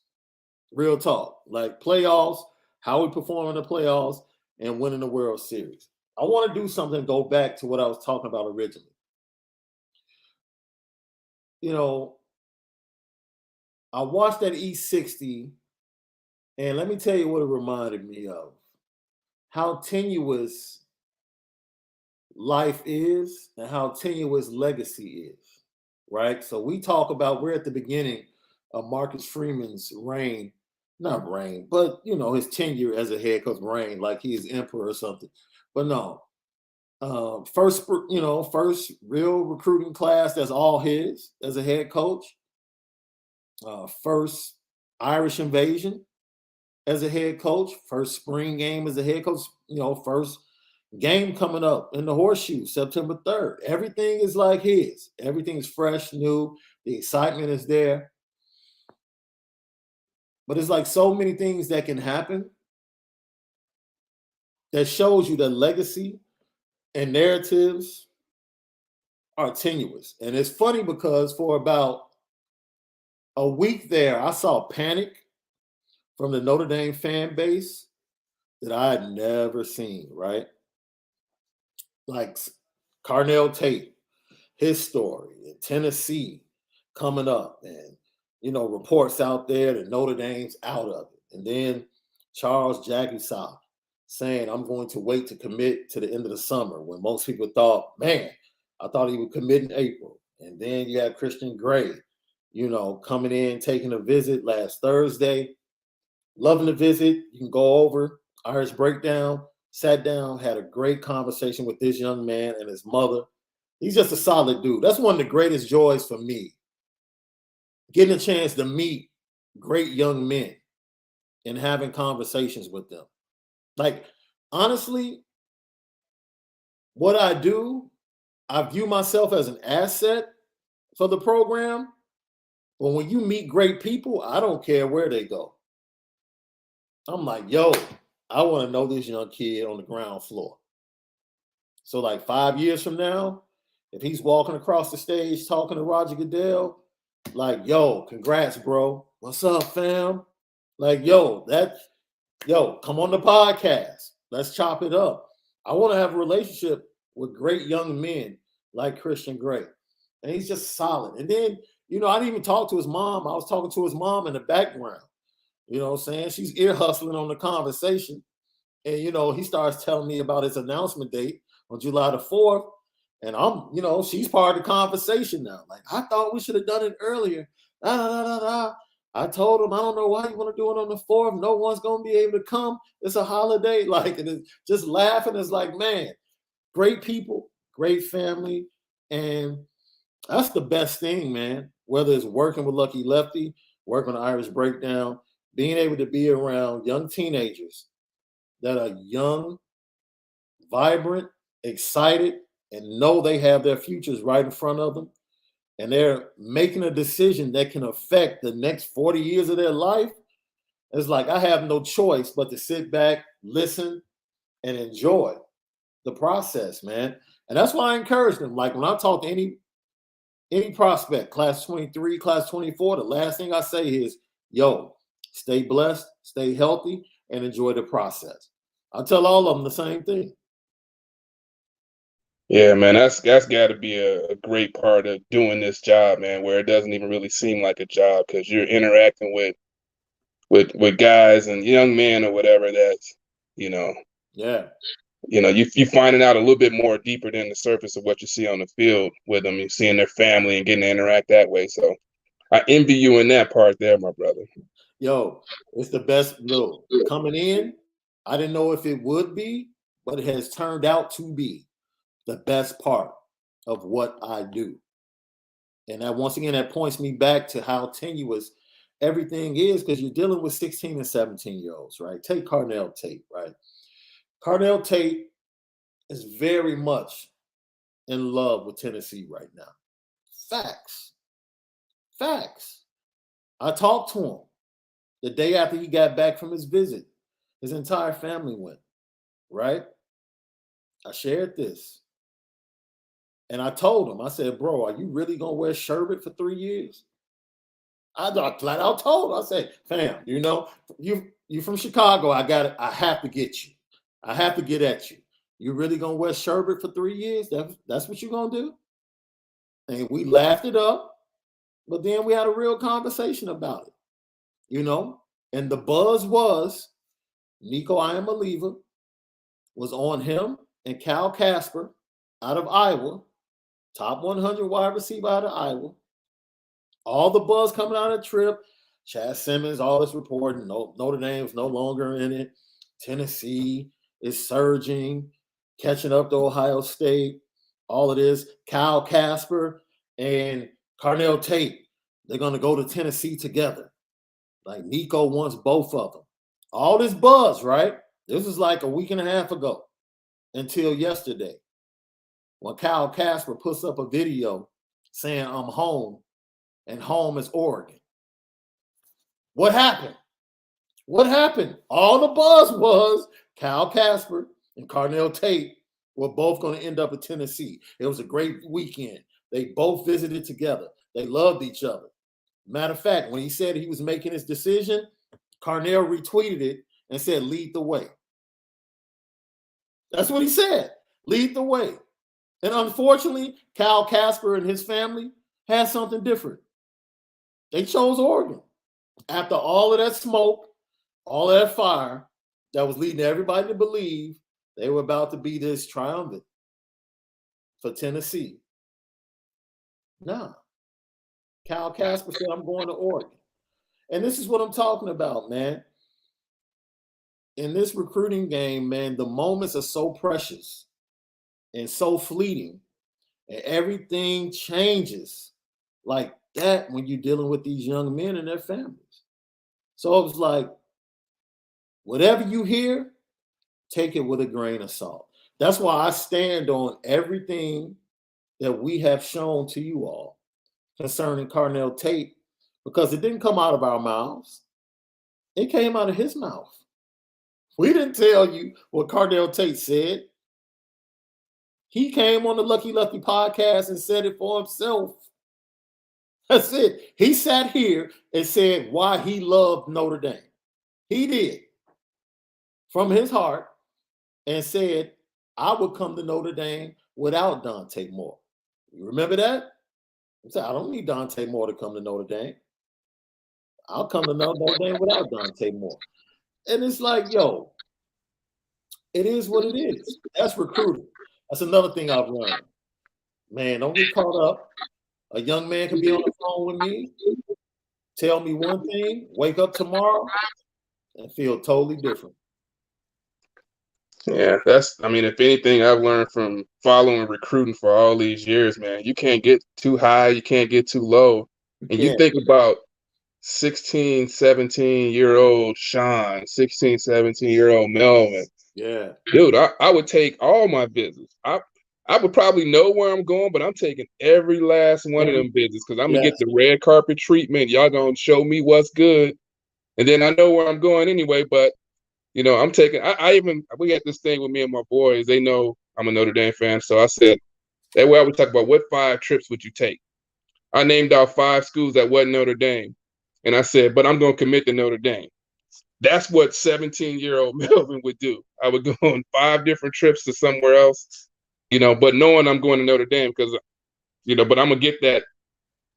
Real talk. Like playoffs, how we perform in the playoffs, and winning the World Series. I want to do something, go back to what I was talking about originally. You know, I watched that E60, and let me tell you what it reminded me of. How tenuous life is and how tenuous legacy is, right? So we talk about, we're at the beginning of Marcus Freeman's reign, not reign, but, you know, his tenure as a head coach, reign, like he is emperor or something. But no, first real recruiting class that's all his as a head coach. First Irish invasion as a head coach, first spring game as a head coach, you know, first game coming up in the Horseshoe, September 3rd. Everything is like his. Everything's fresh, new. The excitement is there. But it's like so many things that can happen that shows you that legacy and narratives are tenuous. And it's funny because for about a week there, I saw panic from the Notre Dame fan base that I had never seen, right? Like Carnell Tate, his story in Tennessee coming up, and reports out there that Notre Dame's out of it. And then Charles Jagusah saying, I'm going to wait to commit to the end of the summer, when most people thought, man, I thought he would commit in April. And then you have Christian Gray, coming in, taking a visit last Thursday. Loving the visit. You can go over Irish Breakdown, sat down, had a great conversation with this young man and his mother. He's just a solid dude. That's one of the greatest joys for me, getting a chance to meet great young men and having conversations with them. Like, honestly, what I do, I view myself as an asset for the program. But when you meet great people, I don't care where they go. I'm like, yo, I want to know this young kid on the ground floor. So like 5 years from now, if he's walking across the stage talking to Roger Goodell, like, yo, congrats, bro. What's up, fam? Like, yo, come on the podcast. Let's chop it up. I want to have a relationship with great young men like Christian Gray. And he's just solid. And then, I didn't even talk to his mom. I was talking to his mom in the background. You know what I'm saying? She's ear hustling on the conversation. And, he starts telling me about his announcement date on July the 4th. And I'm, she's part of the conversation now. Like, I thought we should have done it earlier. I told him, I don't know why you want to do it on the 4th. No one's going to be able to come. It's a holiday. Like, and it's just laughing. It's like, man, great people, great family. And that's the best thing, man. Whether it's working with Lucky Lefty, working on Irish Breakdown, being able to be around young teenagers that are young, vibrant, excited, and know they have their futures right in front of them, and they're making a decision that can affect the next 40 years of their life. It's like, I have no choice but to sit back, listen, and enjoy the process, man. And that's why I encourage them. Like, when I talk to any prospect, class 23, class 24, the last thing I say is, yo, stay blessed, stay healthy, and enjoy the process. I tell all of them the same thing. Yeah, man, that's got to be a great part of doing this job, man, where it doesn't even really seem like a job, because you're interacting with guys and young men or whatever that's, Yeah. you finding out a little bit more deeper than the surface of what you see on the field with them. You're seeing their family and getting to interact that way. So I envy you in that part there, my brother. Yo, it's the best. Look, coming in, I didn't know if it would be, but it has turned out to be the best part of what I do. And that, once again, that points me back to how tenuous everything is, because you're dealing with 16 and 17-year-olds, right? Take Carnell Tate, right? Carnell Tate is very much in love with Tennessee right now. Facts. I talked to him the day after he got back from his visit. His entire family went, right? I shared this. And I told him, I said, bro, are you really going to wear sherbet for 3 years? I flat out told him, I said, fam, you from Chicago, I have to get you. I have to get at you. You really going to wear sherbet for 3 years? That's what you're going to do? And we laughed it up, but then we had a real conversation about it, And the buzz was Nico Iamaleava was on him and Cal Casper out of Iowa, top 100 wide receiver out of Iowa. All the buzz coming out of the trip, Chad Simmons, all this reporting, Notre Dame's no longer in it. Tennessee is surging, catching up to Ohio State. All of this, Cal Casper and Carnell Tate, they're going to go to Tennessee together. Like, Nico wants both of them. All this buzz, right? This is like a week and a half ago until yesterday, when Cal Casper puts up a video saying, I'm home, and home is Oregon. What happened? All the buzz was Cal Casper and Carnell Tate were both going to end up in Tennessee. It was a great weekend. They both visited together. They loved each other. Matter of fact, when he said he was making his decision, Carnell retweeted it and said, lead the way. That's what he said. Lead the way. And unfortunately, Cal Casper and his family had something different. They chose Oregon. After all of that smoke, all of that fire that was leading everybody to believe they were about to be this triumvirate for Tennessee. Nah. Cal Casper said, I'm going to Oregon. And this is what I'm talking about, man. In this recruiting game, man, the moments are so precious and so fleeting, and everything changes like that when you're dealing with these young men and their families. So it was like, whatever you hear, take it with a grain of salt. That's why I stand on everything that we have shown to you all concerning Carnell Tate, because it didn't come out of our mouths. It came out of his mouth. We didn't tell you what Carnell Tate said. He came on the Lucky Lucky podcast and said it for himself. That's it. He sat here and said why he loved Notre Dame. He did. From his heart, and said, I would come to Notre Dame without Dante Moore. You remember that? He said, I don't need Dante Moore to come to Notre Dame. I'll come to Notre Dame without Dante Moore. And it's like, yo, it is what it is. That's recruiting. That's another thing I've learned. Man, don't get caught up. A young man can be on the phone with me, tell me one thing, wake up tomorrow, and feel totally different. Yeah, if anything I've learned from following recruiting for all these years, man, you can't get too high, you can't get too low. And you think about 16, 17-year-old Shaun, 16, 17-year-old Melvin. Yeah. Dude, I would take all my visits. I would probably know where I'm going, but I'm taking every last one of them visits because I'm going to get the red carpet treatment. Y'all going to show me what's good. And then I know where I'm going anyway, but I'm taking, we got this thing with me and my boys. They know I'm a Notre Dame fan. So I said, that way I would talk about what 5 trips would you take? I named out 5 schools that wasn't Notre Dame. And I said, but I'm going to commit to Notre Dame. That's what 17-year-old Melvin would do. I would go on 5 different trips to somewhere else, but knowing I'm going to Notre Dame because, but I'm going to get that,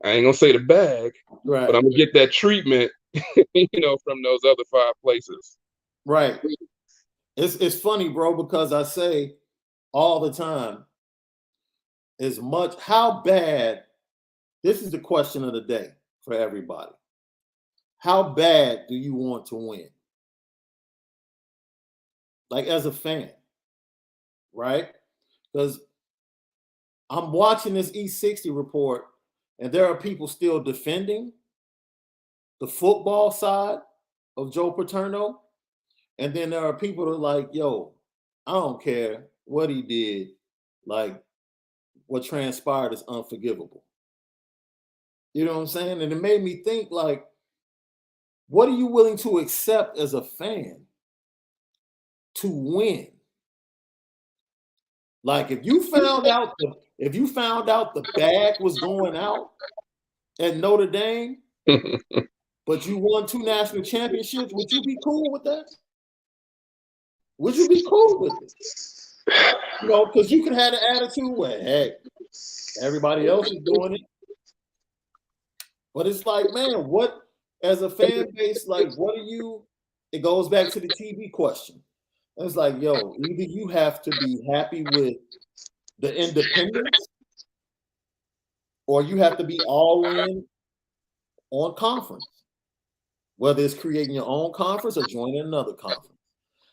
I ain't going to say the bag, right, but I'm going to get that treatment, from those other 5 places. Right. It's funny, bro, because I say all the time, how bad, this is the question of the day for everybody. How bad do you want to win? Like as a fan, right? Because I'm watching this E60 report and there are people still defending the football side of Joe Paterno. And then there are people that are like, yo, I don't care what he did. Like, what transpired is unforgivable. You know what I'm saying? And it made me think, like, what are you willing to accept as a fan to win? Like, if you found out the bag was going out at Notre Dame, but you won 2 national championships, would you be cool with that? Would you be cool with it? Because you can have the attitude where, hey, everybody else is doing it. But it's like, man, what, as a fan base, like, what are you, it goes back to the TV question. It's like, yo, either you have to be happy with the independence or you have to be all in on conference, whether it's creating your own conference or joining another conference.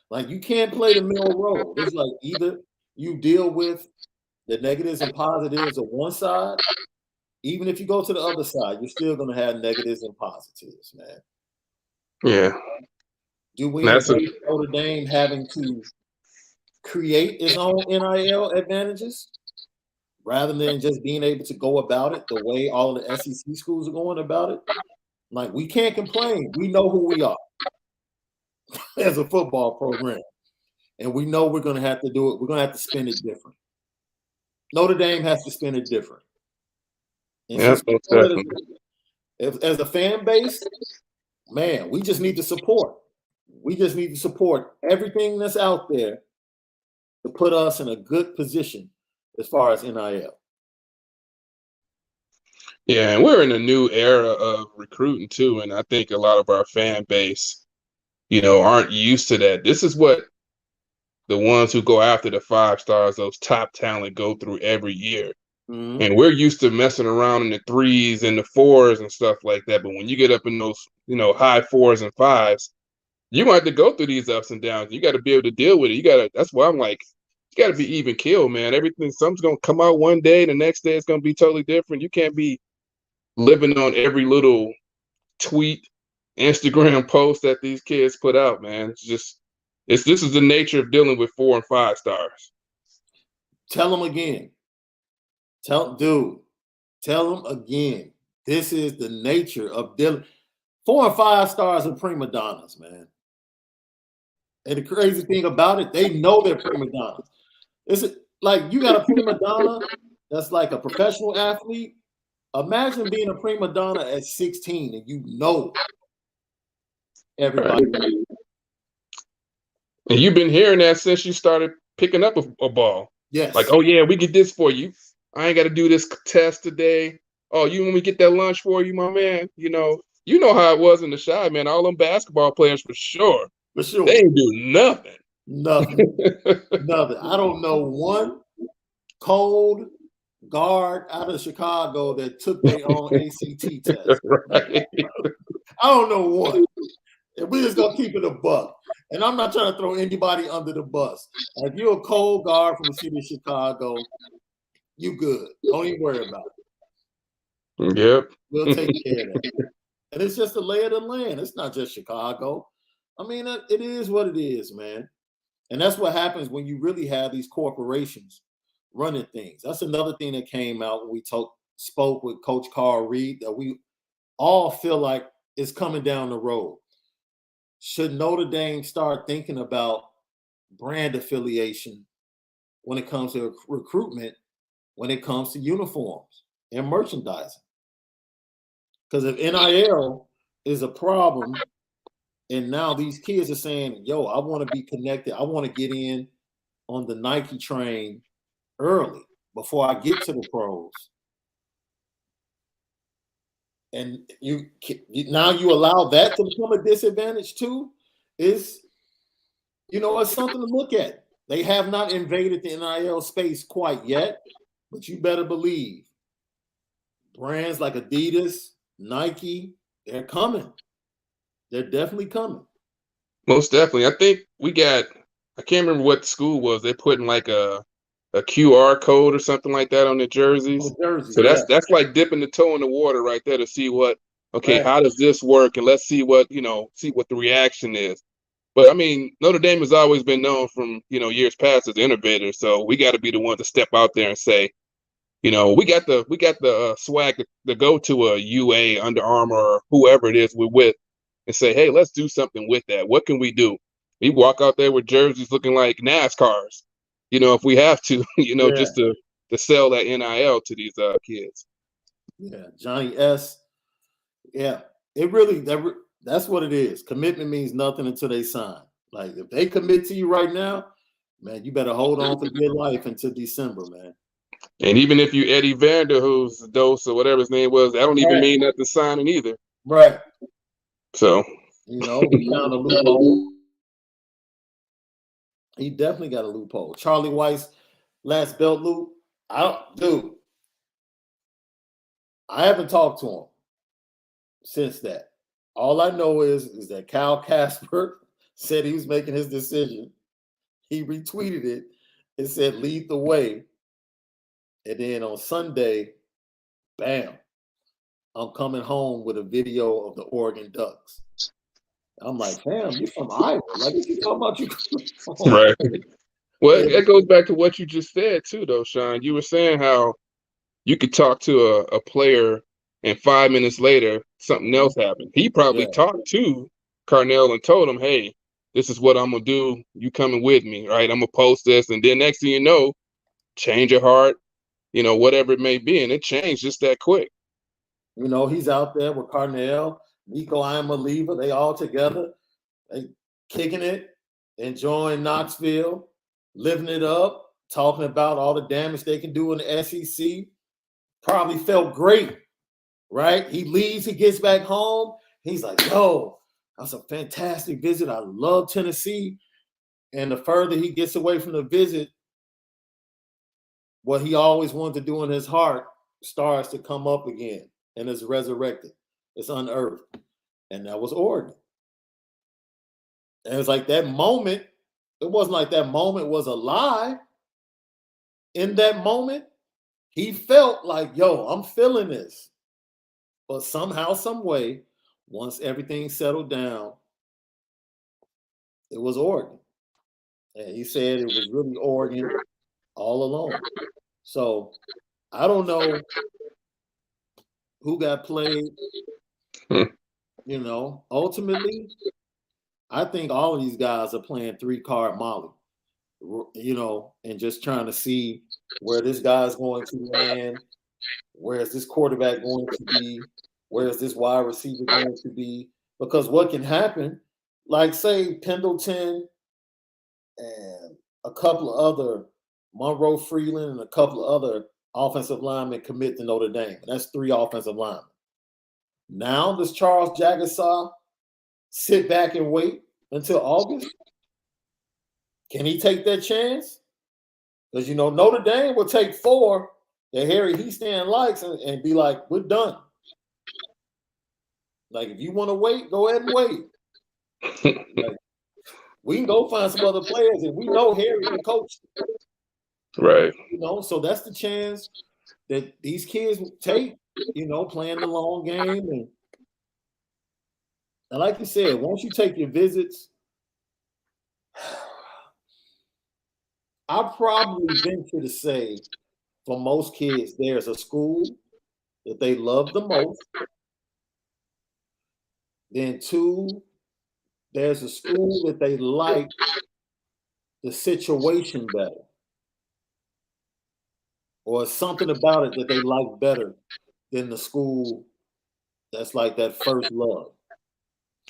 Like, you can't play the middle road. It's like either you deal with the negatives and positives of one side. Even if you go to the other side, you're still going to have negatives and positives, man. Yeah. Do we embrace Notre Dame having to create its own NIL advantages rather than just being able to go about it the way all the SEC schools are going about it? Like, we can't complain. We know who we are as a football program. And we know we're going to have to do it. We're going to have to spin it different. Notre Dame has to spin it different. And as a fan base, man, we just need to support. We just need to support everything that's out there to put us in a good position as far as NIL. Yeah, and we're in a new era of recruiting too, and I think a lot of our fan base, aren't used to that. This is what the ones who go after the 5 stars, those top talent, go through every year. Mhm. And we're used to messing around in the 3s and the 4s and stuff like that. But when you get up in those, high 4s and 5s, you might have to go through these ups and downs. You got to be able to deal with it. That's why I'm like, you got to be even keel, man. Something's going to come out one day, the next day it's going to be totally different. You can't be living on every little tweet, Instagram post that these kids put out, man. This is the nature of dealing with 4 and 5 stars. Tell them again. Tell them again. This is the nature of dealing. 4 and 5 stars are prima donnas, man. And the crazy thing about it, they know they're prima donnas. It's like you got a prima donna that's like a professional athlete. Imagine being a prima donna at 16 and you know everybody. And you've been hearing that since you started picking up a ball. Yes. Like, oh yeah, we get this for you. I ain't got to do this test today. Oh, you want me to get that lunch for you, my man? You know how it was in the Shy, man. All them basketball players for sure. For sure. They ain't do nothing. Nothing. Nothing. I don't know one cold guard out of Chicago that took their own ACT test. Right. I don't know one. And we're just gonna keep it a buck. And I'm not trying to throw anybody under the bus. If you're a cold guard from the city of Chicago, you good. Don't even worry about it. Yep. We'll take care of that. And it's just a lay of the land. It's not just Chicago. I mean, it is what it is, man. And that's what happens when you really have these corporations running things. That's another thing that came out when we spoke with Coach Carl Reed, that we all feel like is coming down the road. Should Notre Dame start thinking about brand affiliation when it comes to recruitment, when it comes to uniforms and merchandising? Because if NIL is a problem, and now these kids are saying, yo, I want to be connected. I want to get in on the Nike train early before I get to the pros. And you now you allow that to become a disadvantage too, it's something to look at. They have not invaded the NIL space quite yet, but you better believe brands like Adidas, Nike, they're coming. They're definitely coming. Most definitely. I think I can't remember what the school was. They're putting like a QR code or something like that on their jerseys. So that's like dipping the toe in the water right there to see how does this work? And let's see what the reaction is. But I mean, Notre Dame has always been known from, years past as innovators. So we got to be the one to step out there and say, we got the swag to go to a UA, Under Armour, or whoever it is we're with, and say, hey, let's do something with that. What can we do? We walk out there with jerseys looking like NASCARs, if we have to, just to sell that NIL to these kids. Yeah, Johnny S. Yeah, that's what it is. Commitment means nothing until they sign. Like if they commit to you right now, man, you better hold on for dear life until December, man. And even if you Eddie Vander, who's Dose or whatever his name was, that don't even mean nothing signing either. Right. So he found a loophole. He definitely got a loophole. Charlie Weiss, last belt loop. I haven't talked to him since that. All I know is that Kyle Casper said he was making his decision. He retweeted it and said, lead the way. And then on Sunday, bam, I'm coming home with a video of the Oregon Ducks. I'm like, damn, you from Iowa. Like, what you talking about? You right. Well, that goes back to what you just said too, though, Shaun. You were saying how you could talk to a player and 5 minutes later, something else happened. He probably talked to Carnell and told him, hey, this is what I'm going to do. You coming with me, right? I'm going to post this. And then next thing you know, change your heart, whatever it may be. And it changed just that quick. He's out there with Carnell, Nico Iamaleava, they all together, they kicking it, enjoying Knoxville, living it up, talking about all the damage they can do in the SEC. Probably felt great right? He leaves, he gets back home. He's like, yo, that's a fantastic visit. I love Tennessee. And the further he gets away from the visit, what he always wanted to do in his heart starts to come up again and is resurrected. It's unearthed. And that was Oregon. And it's like that moment, it wasn't like that moment was a lie. In that moment, he felt like, yo, I'm feeling this. But somehow, some way, once everything settled down, it was Oregon. And he said it was really Oregon all along. So I don't know who got played. You know, ultimately, I think all of these guys are playing 3-card Molly, you know, and just trying to see where this guy's going to land. Where is this quarterback going to be? Where is this wide receiver going to be? Because what can happen, like say Pendleton and a couple of other, Monroe Freeland and a couple of other offensive linemen commit to Notre Dame. That's 3 offensive linemen. Now does Charles Jagasaw sit back and wait until August? Can he take that chance? Because, you know, Notre Dame will take 4 that Harry Heastan likes and be like, we're done. Like, if you want to wait, go ahead and wait. Like, we can go find some other players, and we know Harry can coach. Right. You know, so that's the chance that these kids take, you know, playing the long game. And like you said, once you take your visits, I probably venture to say for most kids, there's a school that they love the most. Then 2, there's a school that they like the situation better. Or something about it that they like better than the school that's like that first love.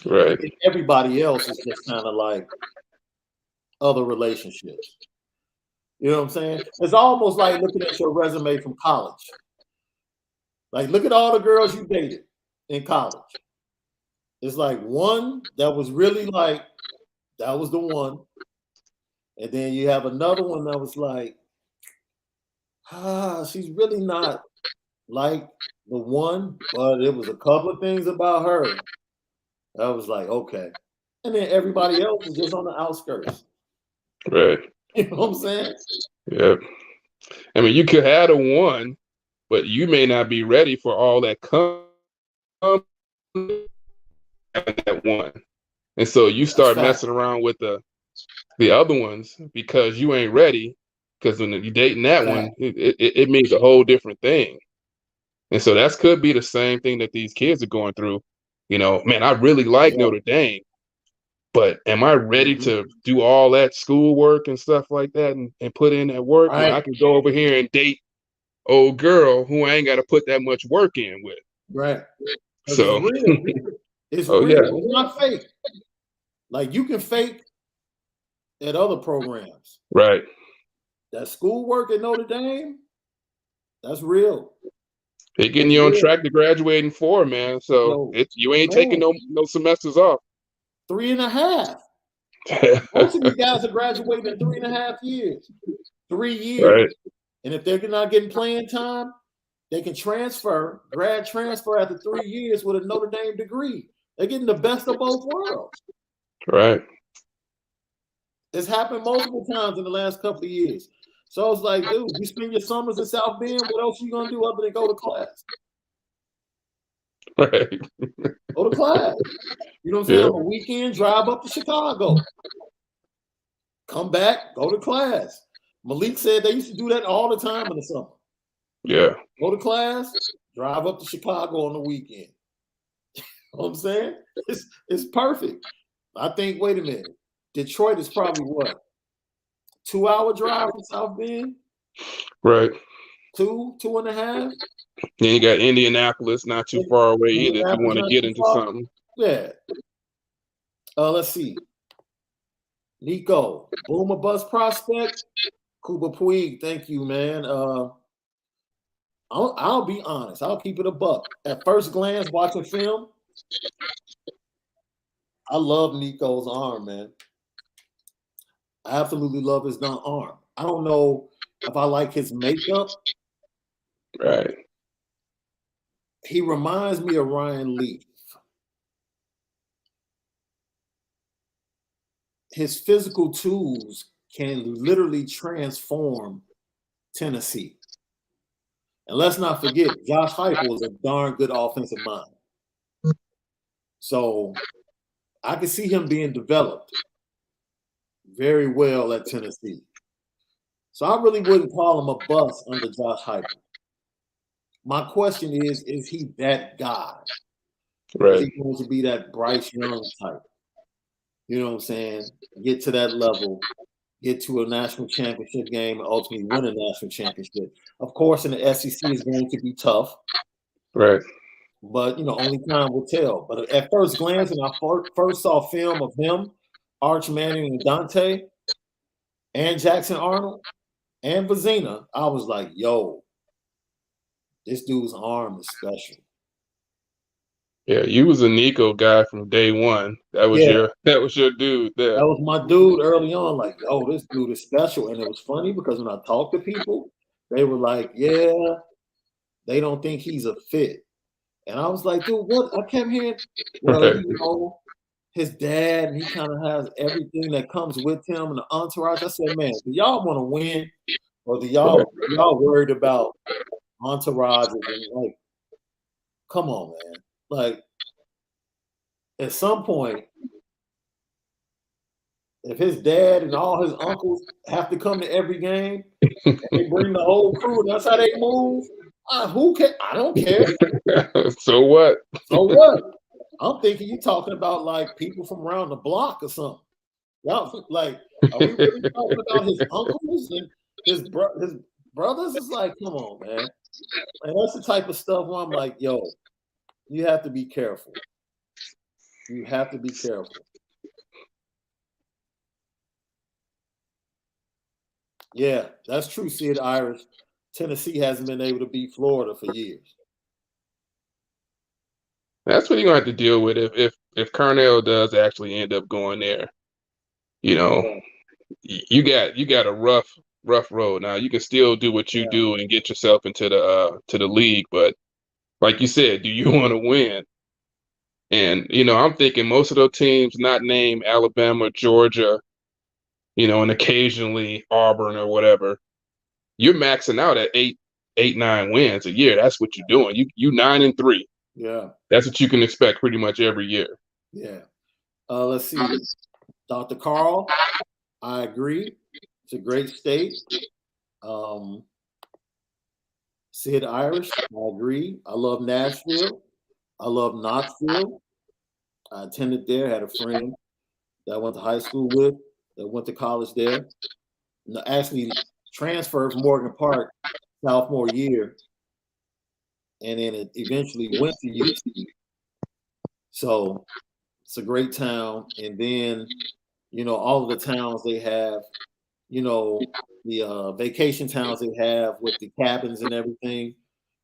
Right. And everybody else is just kind of like other relationships. You know what I'm saying? It's almost like looking at your resume from college. Like, look at all the girls you dated in college. It's like one that was really like, that was the one. And then you have another one that was like, she's really not like the one, but it was a couple of things about her. I was like, okay. And then everybody else is just on the outskirts. Right. You know what I'm saying? Yep. I mean, you could have a 1, but you may not be ready for all that that 1. And so you start messing around with the other ones because you ain't ready. Because when you're dating that one, it means a whole different thing. And so that could be the same thing that these kids are going through. You know, man, I really like Notre Dame, but am I ready to do all that schoolwork and stuff like that and put in that work when I can go over here and date old girl who I ain't got to put that much work in with? Right. So it's real. It's real. Yeah. It's not fake. Like, you can fake at other programs. Right. That schoolwork at Notre Dame, that's real. They're getting you on track to graduating 4, man. So you ain't taking no semesters off. 3.5. Most of these guys are graduating in 3.5 years. 3 years. Right. And if they're not getting playing time, they can grad transfer after 3 years with a Notre Dame degree. They're getting the best of both worlds. Right. It's happened multiple times in the last couple of years. So it's like, dude, you spend your summers in South Bend, what else are you going to do other than go to class? Right. Go to class. You know what I'm saying? On a weekend, drive up to Chicago. Come back, go to class. Malik said they used to do that all the time in the summer. Yeah. Go to class, drive up to Chicago on the weekend. You know what I'm saying? It's perfect. I think, wait a minute. Detroit is probably what? 2-hour drive from South Bend? Right. 2.5? Then you got Indianapolis, not too far away either if you want to get into something. Yeah. Let's see. Nico, Boomer Bus Prospect. Kuba Puig, thank you, man. I'll be honest. I'll keep it a buck. At first glance, watching film, I love Nico's arm, man. I absolutely love his arm. I don't know if I like his makeup. Right. He reminds me of Ryan Leaf. His physical tools can literally transform Tennessee. And let's not forget, Josh Heupel is a darn good offensive mind. So I can see him being developed very well at Tennessee. So I really wouldn't call him a bust under Josh Heupel. My question is he that guy? Right. Is he going to be that Bryce Young type? You know what I'm saying? Get to that level, get to a national championship game, and ultimately win a national championship. Of course, in the SEC is going to be tough. Right. But, only time will tell. But at first glance, when I first saw film of him, Arch Manning and Dante, and Jackson Arnold, and Vizina, I was like, yo, this dude's arm is special. Yeah, you was a Nico guy from day one. That was your dude there. That was my dude early on. Like, oh, this dude is special. And it was funny because when I talked to people, they were like, yeah, they don't think he's a fit. And I was like, dude, what? I kept hearing, well, his dad, and he kind of has everything that comes with him and the entourage. I said, man, do y'all want to win? Or do y'all worried about entourages? And like, come on, man. Like, at some point, if his dad and all his uncles have to come to every game, and they bring the whole crew, and that's how they move, who can? I don't care. So what? So what? I'm thinking you talking about like people from around the block or something. Y'all, like, are we really talking about his uncles and his brothers? It's like, come on, man. And that's the type of stuff where I'm like, yo, you have to be careful. You have to be careful. Yeah, that's true, Sid Irish. Tennessee hasn't been able to beat Florida for years. That's what you're gonna have to deal with if Cornell does actually end up going there. You got a rough road. Now you can still do what you do and get yourself into the league, but like you said, do you want to win? And I'm thinking most of those teams not named Alabama, Georgia, and occasionally Auburn or whatever, you're maxing out at 9 wins a year. That's what you're doing. You 9-3. Yeah. That's what you can expect pretty much every year. Yeah. Let's see. Dr. Carl, I agree. It's a great state. Sid Irish, I agree. I love Nashville. I love Knoxville. I attended there, had a friend that I went to high school with, that went to college there. Actually transferred from Morgan Park sophomore year, and then it eventually went to UT. So it's a great town. And then, all of the towns they have, the vacation towns they have with the cabins and everything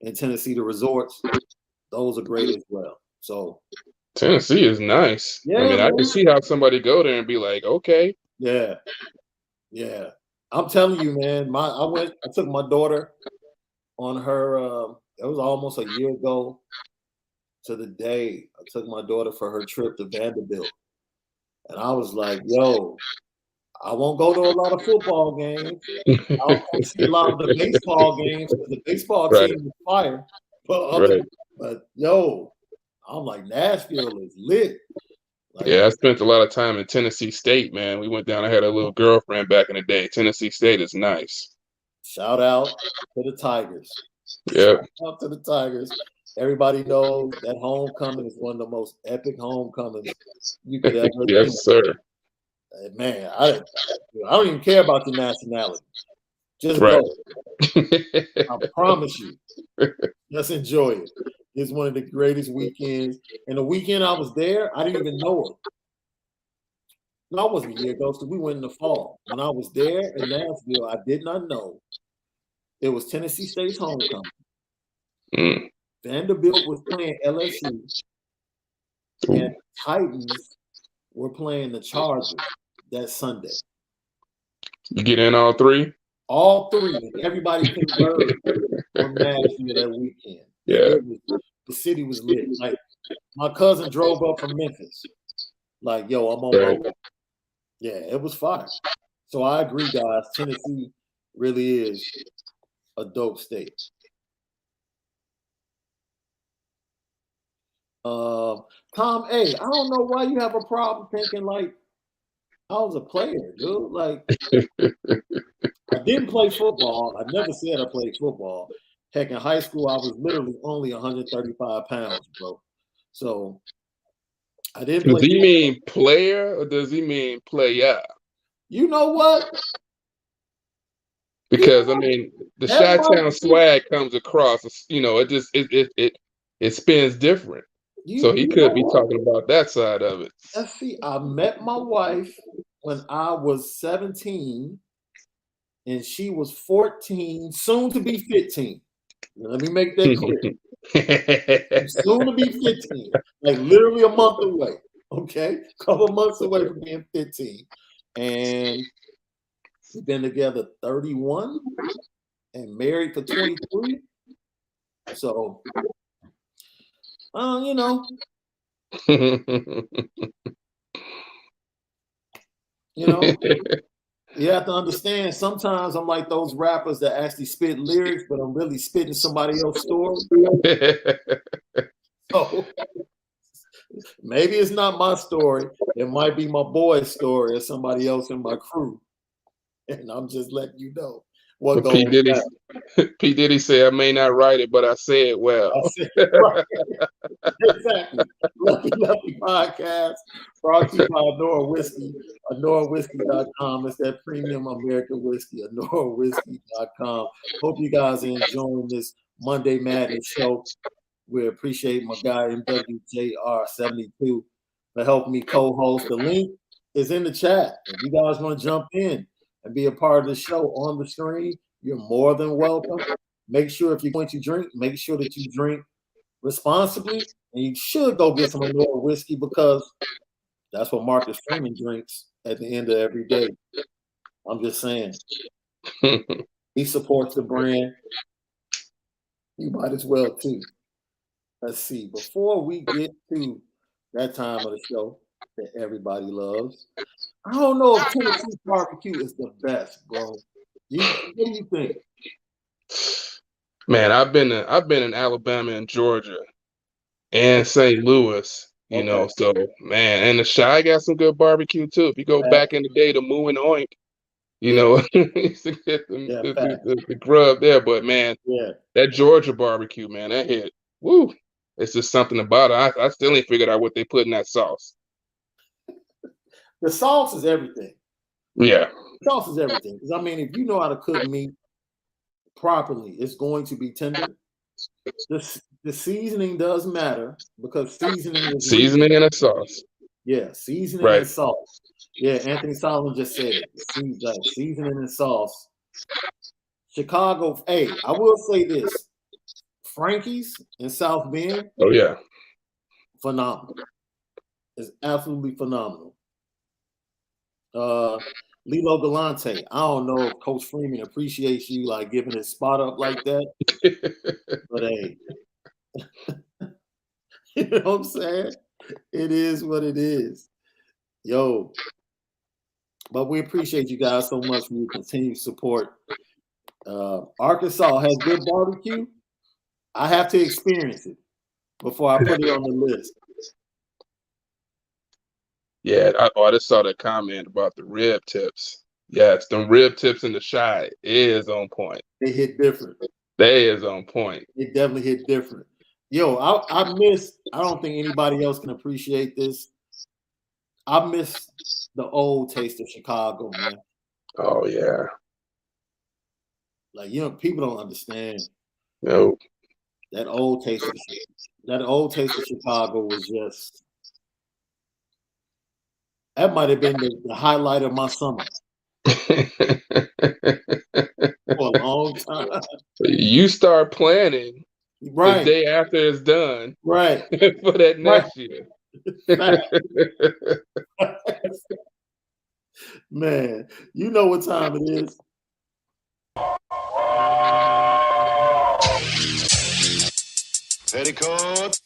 in Tennessee, the resorts, those are great as well. So Tennessee is nice. Yeah, I mean, I can see how somebody go there and be like, okay. Yeah. I'm telling you, man. I took my daughter on her. It was almost a year ago to the day. I took my daughter for her trip to Vanderbilt, and I was like, "Yo, I won't go to a lot of football games. I'll see a lot of the baseball games because the baseball team is fire. But yo, I'm like, Nashville is lit." Like, yeah, I spent a lot of time in Tennessee State, man. We went down. I had a little girlfriend back in the day. Tennessee State is nice. Shout out to the Tigers. Yeah. Shout out to the Tigers. Everybody knows that homecoming is one of the most epic homecomings you could ever think. Yes, sir. Man, I don't even care about your nationality. Just go. I promise you. Just enjoy it. It's one of the greatest weekends. And the weekend I was there, I didn't even know it. No, it wasn't a year ago, so we went in the fall. When I was there in Nashville, I did not know it was Tennessee State's homecoming. Mm. Vanderbilt was playing LSU, and Titans were playing the Chargers that Sunday. You get in all three? All three. Everybody converged on Nashville that weekend. Yeah. The city was lit. Like, my cousin drove up from Memphis. Like, yo, I'm on my way. Yeah, it was fire. So I agree, guys. Tennessee really is a dope state. Tom A, I don't know why you have a problem thinking like I was a player, dude. Like, I didn't play football. I never said I played football. Heck, in high school, I was literally only 135 pounds, bro. So I didn't play. Does he mean player or does he mean player? You know what? Because I mean, the Chi-Town swag comes across. You know, it spins different. So he could be talking about that side of it. Let's see. I met my wife when I was 17, and she was 14, soon to be 15. Let me make that clear. Soon to be 15, like literally a month away. Okay, a couple months away from being 15, and we've been together 31 and married for 23. So, you know, you have to understand. Sometimes I'm like those rappers that actually spit lyrics, but I'm really spitting somebody else's story. So maybe it's not my story. It might be my boy's story or somebody else in my crew. And I'm just letting you know what goes on. P. Diddy said, I may not write it, but I say it well. I said, right. Exactly. Lefty Podcast, brought to you by Anora Whiskey, AnoraWhiskey.com. It's that premium American whiskey, AnoraWhiskey.com. Hope you guys are enjoying this Monday Madness show. We appreciate my guy MWJR72 for helping me co-host. The link is in the chat. If you guys want to jump in and be a part of the show on the screen, you're more than welcome. Make sure if you're going to drink, make sure that you drink responsibly, and you should go get some Anora whiskey because that's what Marcus Freeman drinks at the end of every day. I'm just saying. He supports the brand. You might as well too. Let's see. Before we get to that time of the show that everybody loves, I don't know if Tennessee barbecue is the best, bro. What do you think? Man, I've been in Alabama and Georgia and St. Louis, you know. So man, and the Chi got some good barbecue too. If you go back in the day to Moo and Oink, you know, used to get the grub there. But man, that Georgia barbecue, man, that hit. Woo! It's just something about it. I still ain't figured out what they put in that sauce. The sauce is everything. Yeah. The sauce is everything. Because I mean, if you know how to cook meat properly, it's going to be tender. The seasoning does matter because seasoning is seasoning and a sauce. Yeah, seasoning and sauce. Yeah, Anthony Solomon just said it. Seasoning and sauce. Chicago, hey, I will say this. Frankie's in South Bend. Oh, yeah. Phenomenal. It's absolutely phenomenal. Lilo Galante. I don't know if Coach Freeman appreciates you like giving his spot up like that. But hey, you know what I'm saying? It is what it is. Yo. But we appreciate you guys so much for your continued support. Arkansas has good barbecue. I have to experience it before I put it on the list. Yeah, I just saw that comment about the rib tips. Yes, the rib tips in the Chi is on point. They hit different. They is on point. It definitely hit different. Yo, I don't think anybody else can appreciate this. I miss the old taste of Chicago, man. Oh, yeah. Like, you know, people don't understand. No. That old taste of Chicago was just, that might have been the highlight of my summer. For a long time. You start planning Right. the day after it's done. Right. For that next year. Man, you know what time it is. Petticoat,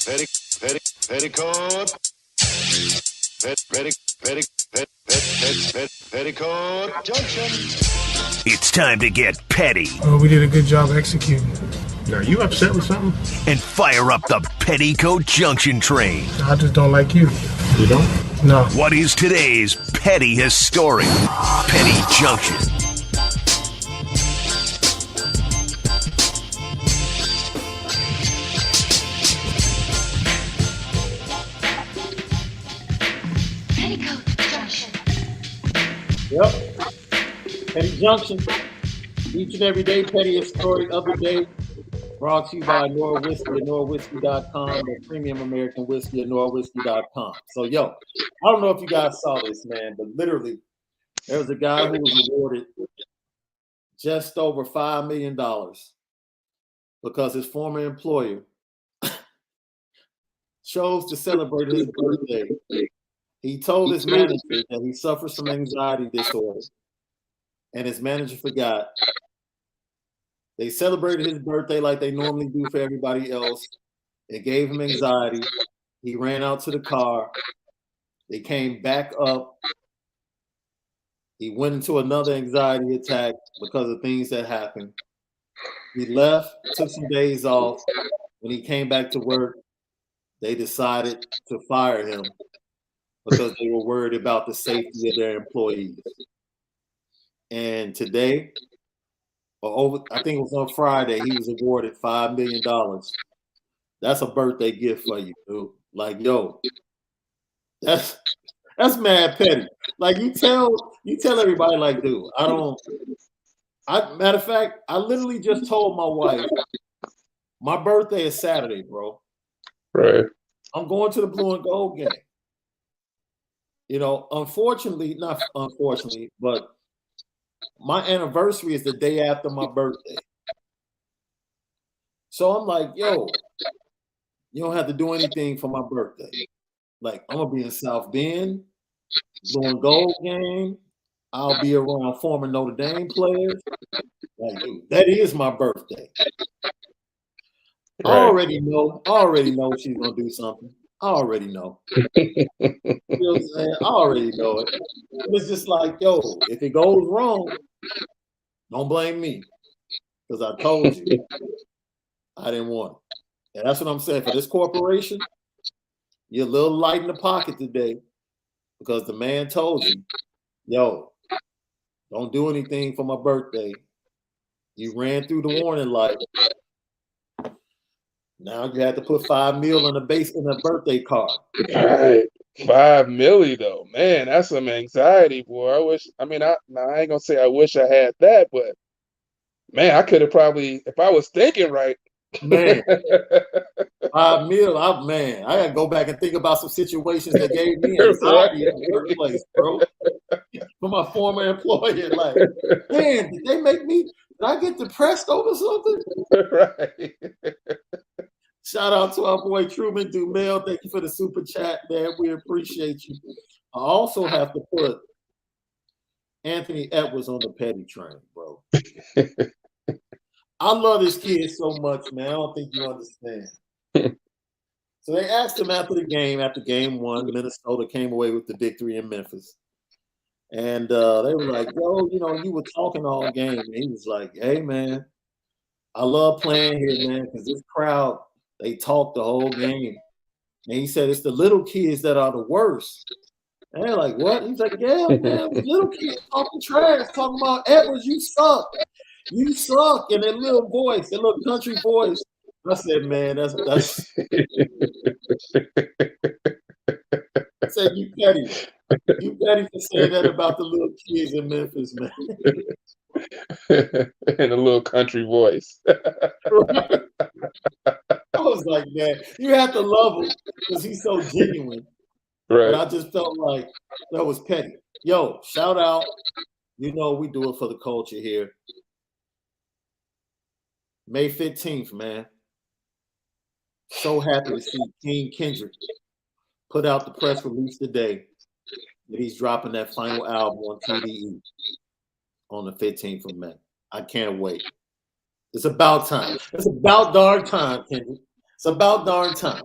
petticoat, petticoat junction. It's time to get petty. Well, we did a good job executing. Are you upset with something? And fire up the Petticoat Junction train. I just don't like you. You don't? No. What is today's petty historic Petty Junction? Yep. Petty Junction. Each and every day, pettiest story of the day. Brought to you by Nor Whiskey at norwhiskey.com, the premium American whiskey at norwhiskey.com. So, I don't know if you guys saw this, man, but literally, there was a guy who was awarded just over $5 million because his former employer chose to celebrate his birthday. He told his manager that he suffers from anxiety disorder, and his manager forgot. They celebrated his birthday like they normally do for everybody else. It gave him anxiety. He ran out to the car. They came back up. He went into another anxiety attack because of things that happened. He left, took some days off. When he came back to work, they decided to fire him because they were worried about the safety of their employees. And today, I think it was on Friday, he was awarded $5 million. That's a birthday gift for you, dude. Like, that's mad petty. Like, you tell everybody, like, dude, matter of fact, I literally just told my wife, my birthday is Saturday, bro. Right. I'm going to the blue and gold game. Not unfortunately, but my anniversary is the day after my birthday. So I'm like, you don't have to do anything for my birthday. Like, I'm going to be in South Bend, blue and gold game. I'll be around former Notre Dame players. Like, dude, that is my birthday. Right. I already know she's going to do something. I already know. You know what I'm saying? I already know it. It's just like, if it goes wrong, don't blame me. Because I told you I didn't want it. And that's what I'm saying. For this corporation, you're a little light in the pocket today because the man told you, don't do anything for my birthday. You ran through the warning light. Now you have to put $5 million in a birthday card. Right. $5 million though. Man, that's some anxiety, boy. I ain't gonna say I wish I had that, but man, I could have probably, if I was thinking right. Man, $5 million. I gotta go back and think about some situations that gave me anxiety in the first place, bro. For my former employer, like, man, did I get depressed over something? Right. Shout out to our boy Truman Dumel. Thank you for the super chat, man. We appreciate you. I also have to put Anthony Edwards on the petty train, bro. I love this kid so much, man. I don't think you understand. So they asked him after game one, Minnesota came away with the victory in Memphis. And they were like, you were talking all game. And he was like, hey, man, I love playing here, man, because this crowd, they talk the whole game. And he said, it's the little kids that are the worst. And they're like, what? He's like, yeah, man, little kids talking trash, talking about Edwards, you suck. You suck. And that little voice, that little country voice. I said, man, that's I said, you petty. You petty for saying that about the little kids in Memphis, man. And a little country voice. Right. I was like, man, you have to love him because he's so genuine. Right. But I just felt like that was petty. Shout out. We do it for the culture here. May 15th, man. So happy to see King Kendrick put out the press release today that he's dropping that final album on TDE on the 15th of May. I can't wait. It's about time. It's about darn time, Kendrick. It's about darn time.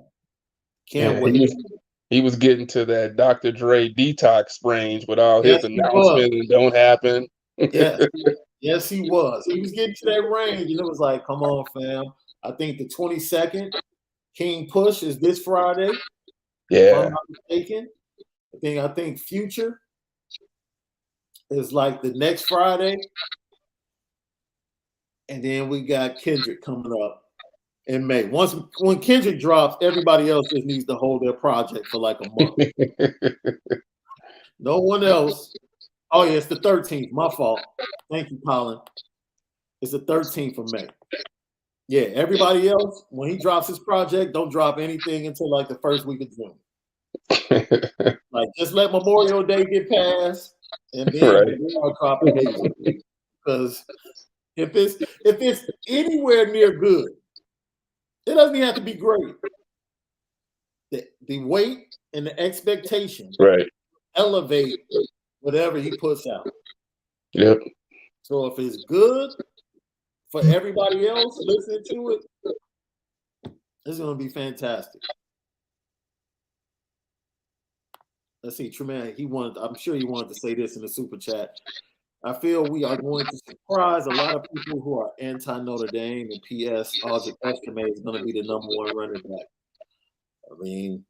Can't Yeah, wait. he was getting to that Dr. Dre detox range with all his Yes, he was. announcements and don't happen. Yes. Yes, he was. He was getting to that range, and it was like, come on, fam. I think the 22nd King Push is this Friday. If I'm Yeah. not mistaken. I think Future is like the next Friday. And then we got Kendrick coming up in May. When Kendrick drops, everybody else just needs to hold their project for like a month. No one else. Oh, yeah, it's the 13th. My fault. Thank you, Colin. It's the 13th of May. Yeah, everybody else, when he drops his project, don't drop anything until like the first week of June. Like, just let Memorial Day get past, and then Right. I'll drop the music. Because if it's anywhere near good, it doesn't even have to be great. The weight and the expectation Right. elevate whatever he puts out. Yep. So if it's good for everybody else listening to it, it's going to be fantastic. Let's see, Tremaine, I'm sure he wanted to say this in the super chat. I feel we are going to surprise a lot of people who are anti-Notre Dame, and P.S. Audric Estime is going to be the number one running back. I mean,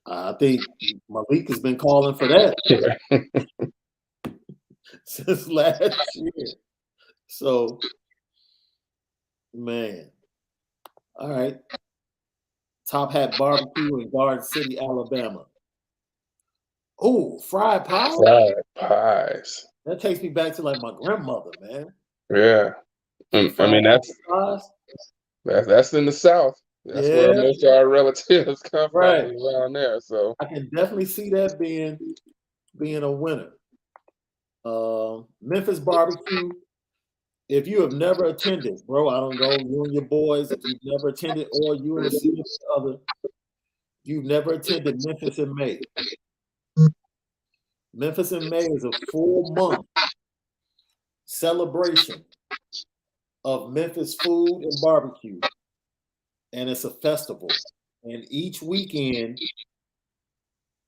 I think Malik has been calling for that since last year. So, man. All right. Top Hat Barbecue in Garden City, Alabama. Oh, fried pies? Fried pies. That takes me back to like my grandmother, man. Yeah. I mean, that's in the South. That's where most of our relatives come from around there. So I can definitely see that being a winner. Memphis Barbecue. If you have never attended, bro, I don't know, you and your boys, if you've never attended, or you and a significant other, you've never attended Memphis in May. Memphis in May is a full month celebration of Memphis food and barbecue. And it's a festival. And each weekend,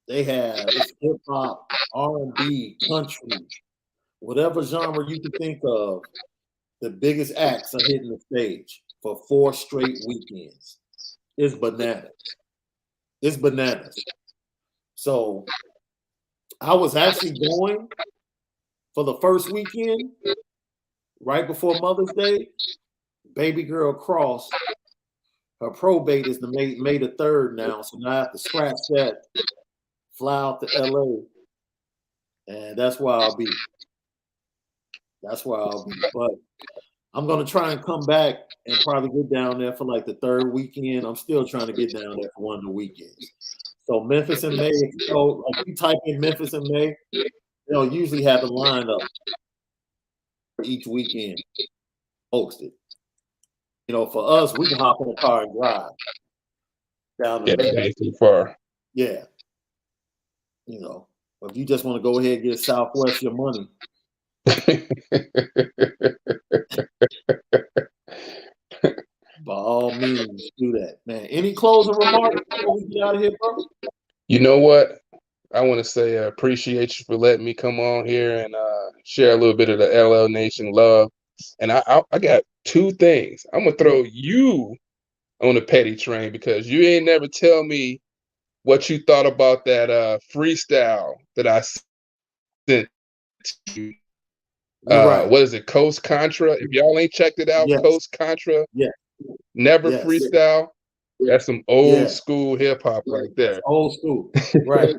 they have hip hop, R&B, country, whatever genre you can think of. The biggest acts are hitting the stage for 4 straight weekends. It's bananas. It's bananas. So I was actually going for the first weekend, right before Mother's Day. Baby girl crossed. Her probate is May the 3rd now, so now I have to scratch that, fly out to LA, and that's where I'll be. But I'm going to try and come back and probably get down there for like the 3rd weekend. I'm still trying to get down there for one of the weekends. So Memphis in May, like you type in Memphis in May, they'll usually have a lineup for each weekend posted. For us, we can hop in a car and drive down the that ain't too far. Yeah. If you just want to go ahead and get Southwest your money. By all means, do that, man. Any closing remarks before we get out of here, bro? You know what? I want to say I appreciate you for letting me come on here and share a little bit of the LL Nation love. And I got 2 things. I'm going to throw you on the petty train because you ain't never tell me what you thought about that freestyle that I sent to you. Right. What is it? Coast Contra. If y'all ain't checked it out, Yes. Coast Contra. Yeah. Never Yes. freestyle. That's some old school hip hop right there. That's old school. Right.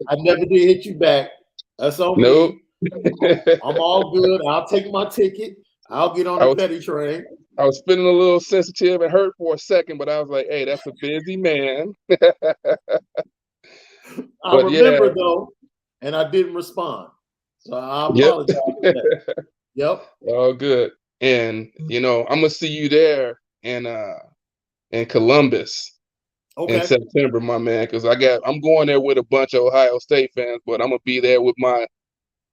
I never did hit you back. That's on Nope. me. I'm all good. I'll take my ticket. I'll get on the petty train. I was feeling a little sensitive and hurt for a second, but I was like, hey, that's a busy man. I remember though, and I didn't respond. So I apologize for that. Yep. All good. And I'm gonna see you there in in Columbus in September, my man, because I'm going there with a bunch of Ohio State fans, but I'm gonna be there with my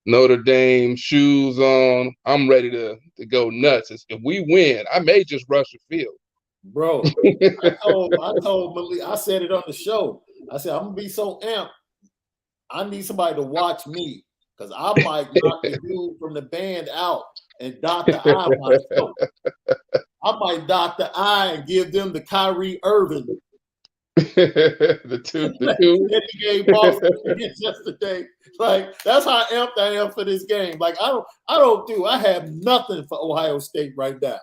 Notre Dame shoes on. I'm ready to go nuts. If we win, I may just rush the field. Bro, I told Malik, I said it on the show. I said, I'm gonna be so amped. I need somebody to watch me because I might knock the dude from the band out and dot the I myself. I might dot the I and give them the Kyrie Irving. the two. That he gave Boston against yesterday. Like, that's how amped I am for this game. Like, I have nothing for Ohio State right now.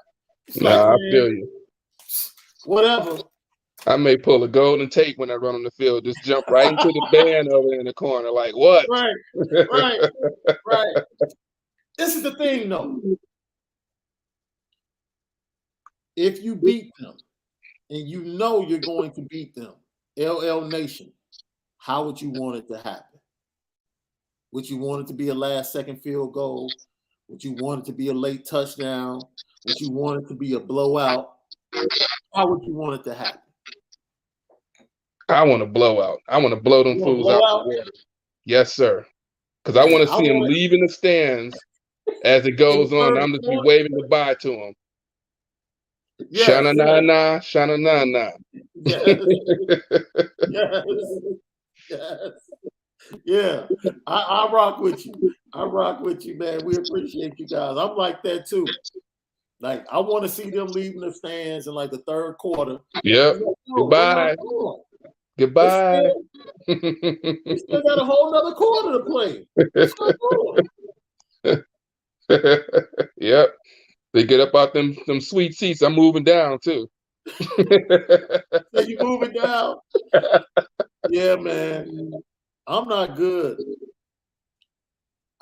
It's like, I man, feel you. Whatever. I may pull a golden tape when I run on the field. Just jump right into the band over in the corner. Like, what? Right. This is the thing, though. If you beat them, and you know you're going to beat them, LL Nation, how would you want it to happen? Would you want it to be a last-second field goal? Would you want it to be a late touchdown? Would you want it to be a blowout? How would you want it to happen? I want a blowout. I want to blow them fools out the water. Yes, sir. Because I want to see them leaving the stands as it goes on. I'm just be waving goodbye to them. Yes, Shana-na-na, shana-na-na. Yes. Yeah. I rock with you. I rock with you, man. We appreciate you guys. I'm like that too. Like, I want to see them leaving the stands in like the third quarter. Yep. Goodbye. Goodbye. We still got a whole nother quarter to play. Yep. They get up out them sweet seats. I'm moving down too. So you moving down? Yeah, man. I'm not good.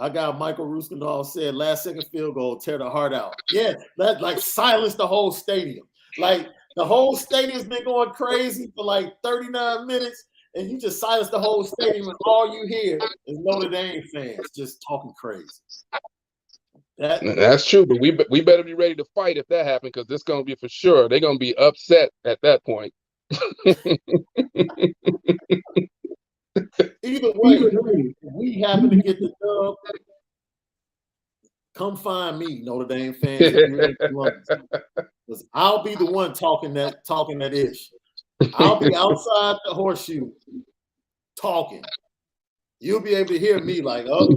I got Michael Ruskinall said last second field goal, tear the heart out. Yeah, that like silence the whole stadium. Like the whole stadium's been going crazy for like 39 minutes, and you just silence the whole stadium, and all you hear is Notre Dame fans just talking crazy. That's true, but we better be ready to fight if that happens, because it's gonna be for sure. They're gonna be upset at that point. Either way, if we happen to get the dub, come find me, Notre Dame fans. Because I'll be the one talking that ish. I'll be outside the horseshoe talking. You'll be able to hear me like, oh,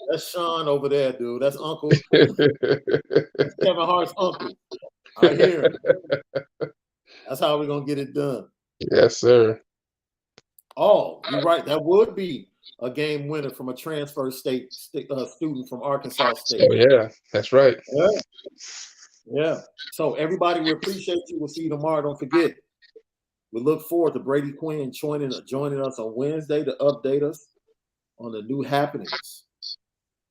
that's Shaun over there, dude. That's Uncle. That's Kevin Hart's uncle. I hear him. That's how we're gonna get it done. Yes, sir. Oh, you're right. That would be a game winner from a transfer student from Arkansas State. Oh, yeah, that's right. Yeah. So everybody, we appreciate you. We'll see you tomorrow. Don't forget, we look forward to Brady Quinn joining us on Wednesday to update us on the new happenings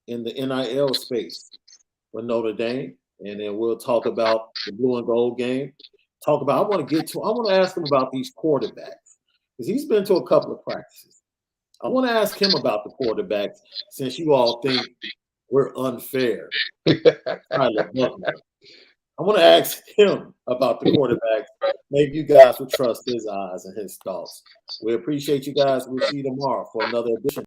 in the NIL space for Notre Dame. And then we'll talk about the blue and gold game. I want to ask him about these quarterbacks, because he's been to a couple of practices. I want to ask him about the quarterbacks, since you all think we're unfair. I want to ask him about the quarterbacks. Maybe you guys will trust his eyes and his thoughts. We appreciate you guys. We'll see you tomorrow for another edition